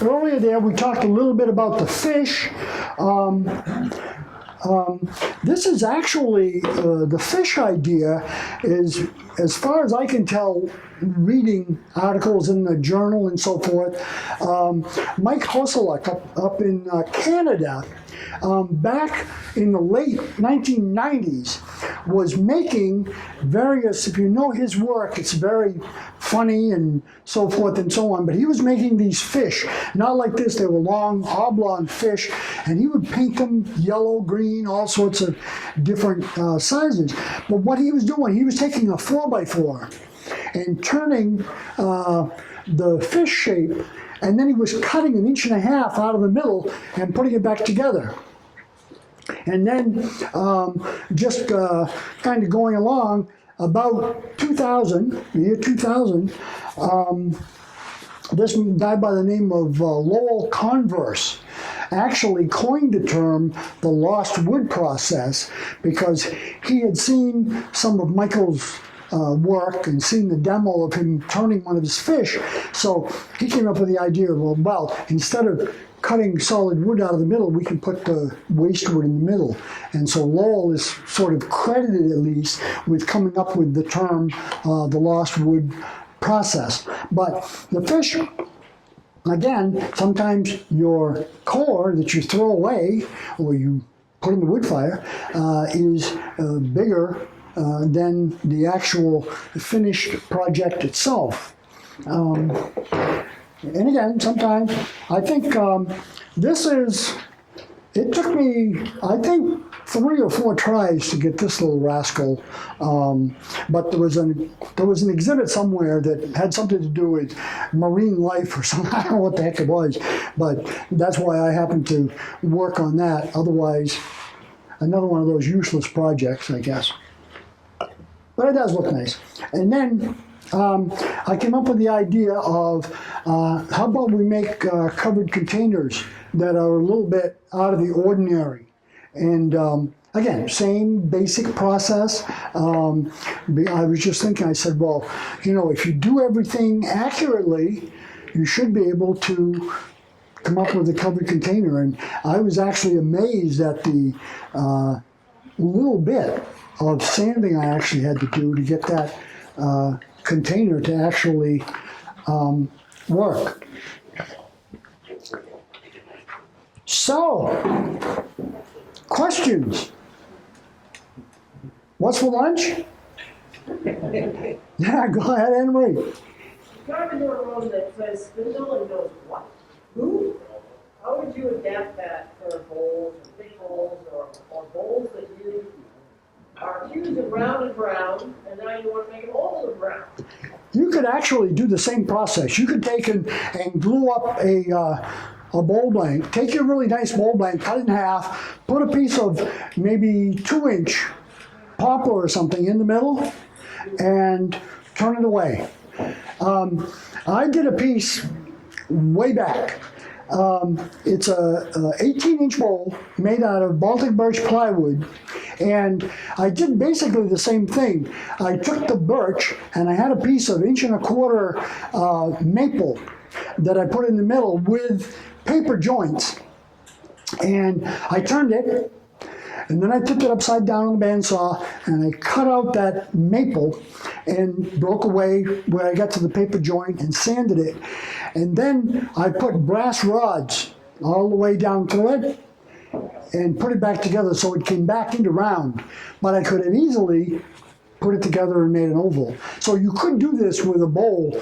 earlier there, we talked a little bit about the fish. This is actually, the fish idea is, as far as I can tell, reading articles in the journal and so forth, Mike Hoseluk up in Canada, back in the late 1990s, was making various, if you know his work, it's very funny and so forth and so on, but he was making these fish, not like this, they were long, oblong fish, and he would paint them yellow, green, all sorts of different sizes. But what he was doing, he was taking a 4x4 and turning the fish shape, and then he was cutting 1.5 inches out of the middle and putting it back together. And then just kind of going along, about 2000, the year 2000, this guy by the name of Lowell Converse actually coined the term the lost wood process, because he had seen some of Michael's work and seen the demo of him turning one of his fish. So he came up with the idea, well, instead of cutting solid wood out of the middle, we can put the waste wood in the middle. And so Lowell is sort of credited, at least, with coming up with the term the lost wood process. But the fish, again, sometimes your core that you throw away or you put in the wood fire is bigger than the actual finished project itself. And again, sometimes I think this is, it took me, I think, 3 or 4 tries to get this little rascal. But there was an exhibit somewhere that had something to do with marine life or something. I don't know what the heck it was, but that's why I happened to work on that. Otherwise, another one of those useless projects, I guess. but it does look nice. And then I came up with the idea of how about we make covered containers that are a little bit out of the ordinary. And again, same basic process. I was just thinking, I said, well, you know, if you do everything accurately, you should be able to come up with a covered container. And I was actually amazed at the little bit of sanding I actually had to do to get that container to actually work. So, questions? What's for lunch? Yeah, go ahead, Anne-Marie. You drive into a room that says spindle and goes, what? Who? How would you adapt that for bowls, or big bowls, or bowls that you are accused of round and brown, and now you want to make them all of brown? You could actually do the same process. You could take and glue up a bowl blank. Take your really nice bowl blank, cut it in half, put a piece of maybe 2-inch poplar or something in the middle, and turn it away. I did a piece way back. It's a 18-inch bowl made out of Baltic birch plywood, and I did basically the same thing. I took the birch and I had a piece of 1.25 inch maple that I put in the middle with paper joints, and I turned it, and then I tipped it upside down on the bandsaw, and I cut out that maple and broke away where I got to the paper joint and sanded it. And then I put brass rods all the way down to it and put it back together so it came back into round. But I could have easily put it together and made an oval. So you could do this with a bowl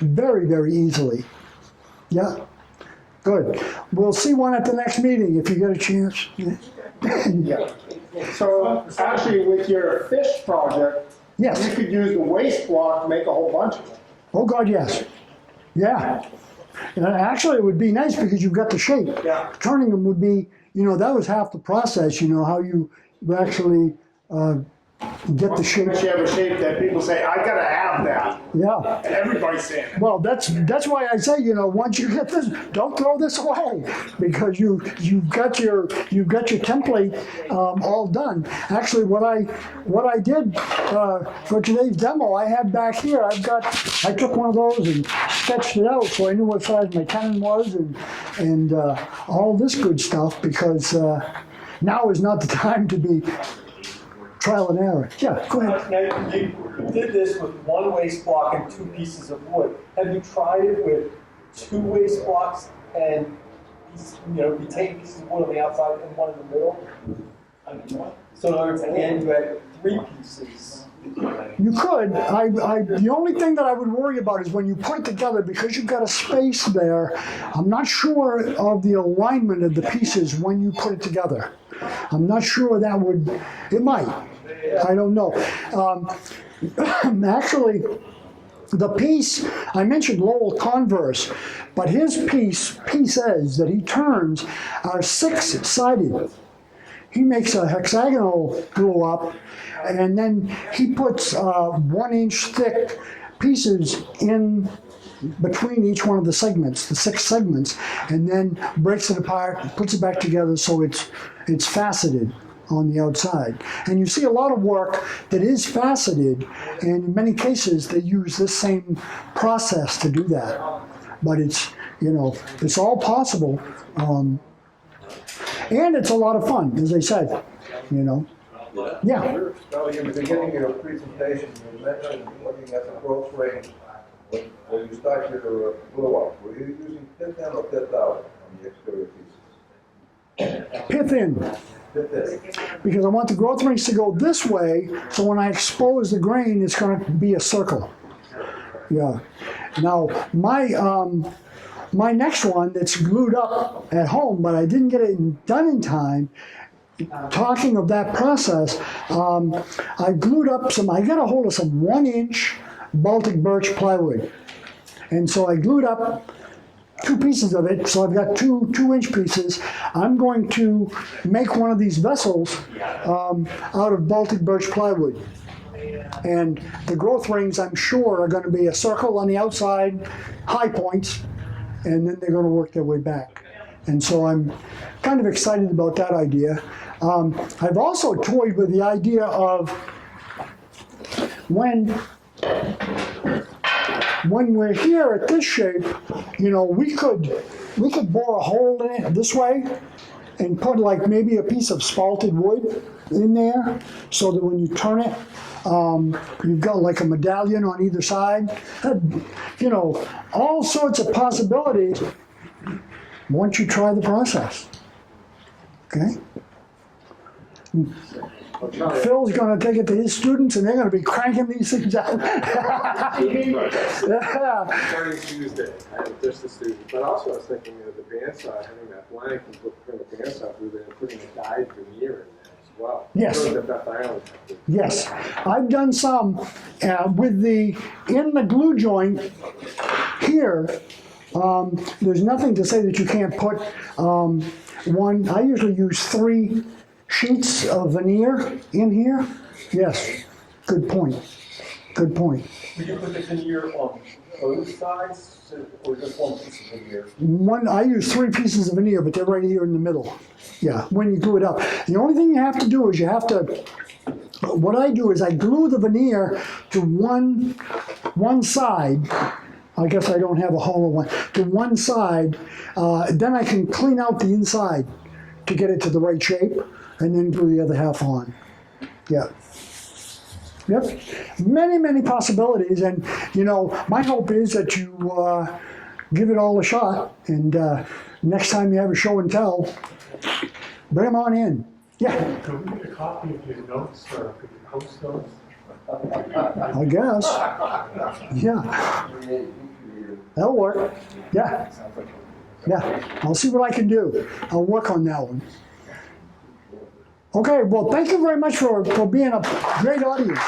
very, very easily. Yeah, good. We'll see one at the next meeting if you get a chance. Yeah. So actually, with your fish project, Yes. you could use the waste block to make a whole bunch of them. Oh, God, yes. Yeah. And actually, it would be nice because you've got the shape. Yeah. Turning them would be, you know, that was half the process, you know, how you actually get the shape. Once you have a shape that people say, I gotta have that. Yeah. And everybody's saying it. Well, that's why I say, you know, once you get this, don't throw this away because you've got your template all done. Actually, what I did for today's demo, I have back here. I took one of those and sketched it out so I knew what size my cannon was and all this good stuff because now is not the time to be trial and error. Yeah, go ahead. Now, you did this with one waste block and 2 pieces of wood. Have you tried it with 2 waste blocks and retained pieces of wood on the outside and one in the middle? So in other words, at the end you had 3 pieces. You could. The only thing that I would worry about is when you put it together, because you've got a space there, I'm not sure of the alignment of the pieces when you put it together. I'm not sure that would, it might. I don't know. Actually, the piece, I mentioned Lowell Converse, but his pieces that he turns are 6-sided. He makes a hexagonal glue up, and then he puts 1-inch thick pieces in between each one of the segments, the 6 segments, and then breaks it apart, puts it back together so it's faceted on the outside. And you see a lot of work that is faceted, and in many cases they use this same process to do that. But it's, you know, it's all possible. And it's a lot of fun, as I said, you know. Yeah. Charlie, in the beginning of your presentation, you mentioned looking at the growth range when you start your glue up. Were you using pith in or pith out on the exterior pieces? Pith in, Pith in. because I want the growth range to go this way, so when I expose the grain, it's going to be a circle. Yeah. Now, my next one that's glued up at home, but I didn't get it done in time. Talking of that process, I glued up I got a hold of some 1-inch Baltic birch plywood. And so I glued up 2 pieces of it, so I've got 2-inch pieces. I'm going to make one of these vessels out of Baltic birch plywood. And the growth rings, I'm sure, are going to be a circle on the outside, high points, and then they're going to work their way back. And so I'm kind of excited about that idea. I've also toyed with the idea of when we're here at this shape, we could bore a hole in it this way and put like maybe a piece of spalted wood in there so that when you turn it, you've got like a medallion on either side. All sorts of possibilities once you try the process. Okay? Phil's going to take it to his students, and they're going to be cranking these things out. Starting Tuesday, just the students, but also I was thinking of the bandsaw, having that blank and putting the bandsaw through there and putting a dyed veneer in there as well. Yes. Those are Beth Island. Yes, I've done some with in the glue joint here. There's nothing to say that you can't put one. I usually use 3 sheets of veneer in here. Yes, good point. Good point. Would you put the veneer on both sides, or just one piece of veneer? I use 3 pieces of veneer, but they're right here in the middle. Yeah, when you glue it up. The only thing you have to do is what I do is I glue the veneer to one side. I guess I don't have a hollow one. To one side, then I can clean out the inside to get it to the right shape, and then glue the other half on. Yeah. Yep. Many, many possibilities, and my hope is that you give it all a shot, and next time you have a show and tell, bring them on in. Yeah. Could we get a copy of your notes, or could you post those? I guess. Yeah. That'll work. Yeah. Yeah. I'll see what I can do. I'll work on that one. Okay, well, thank you very much for being a great audience.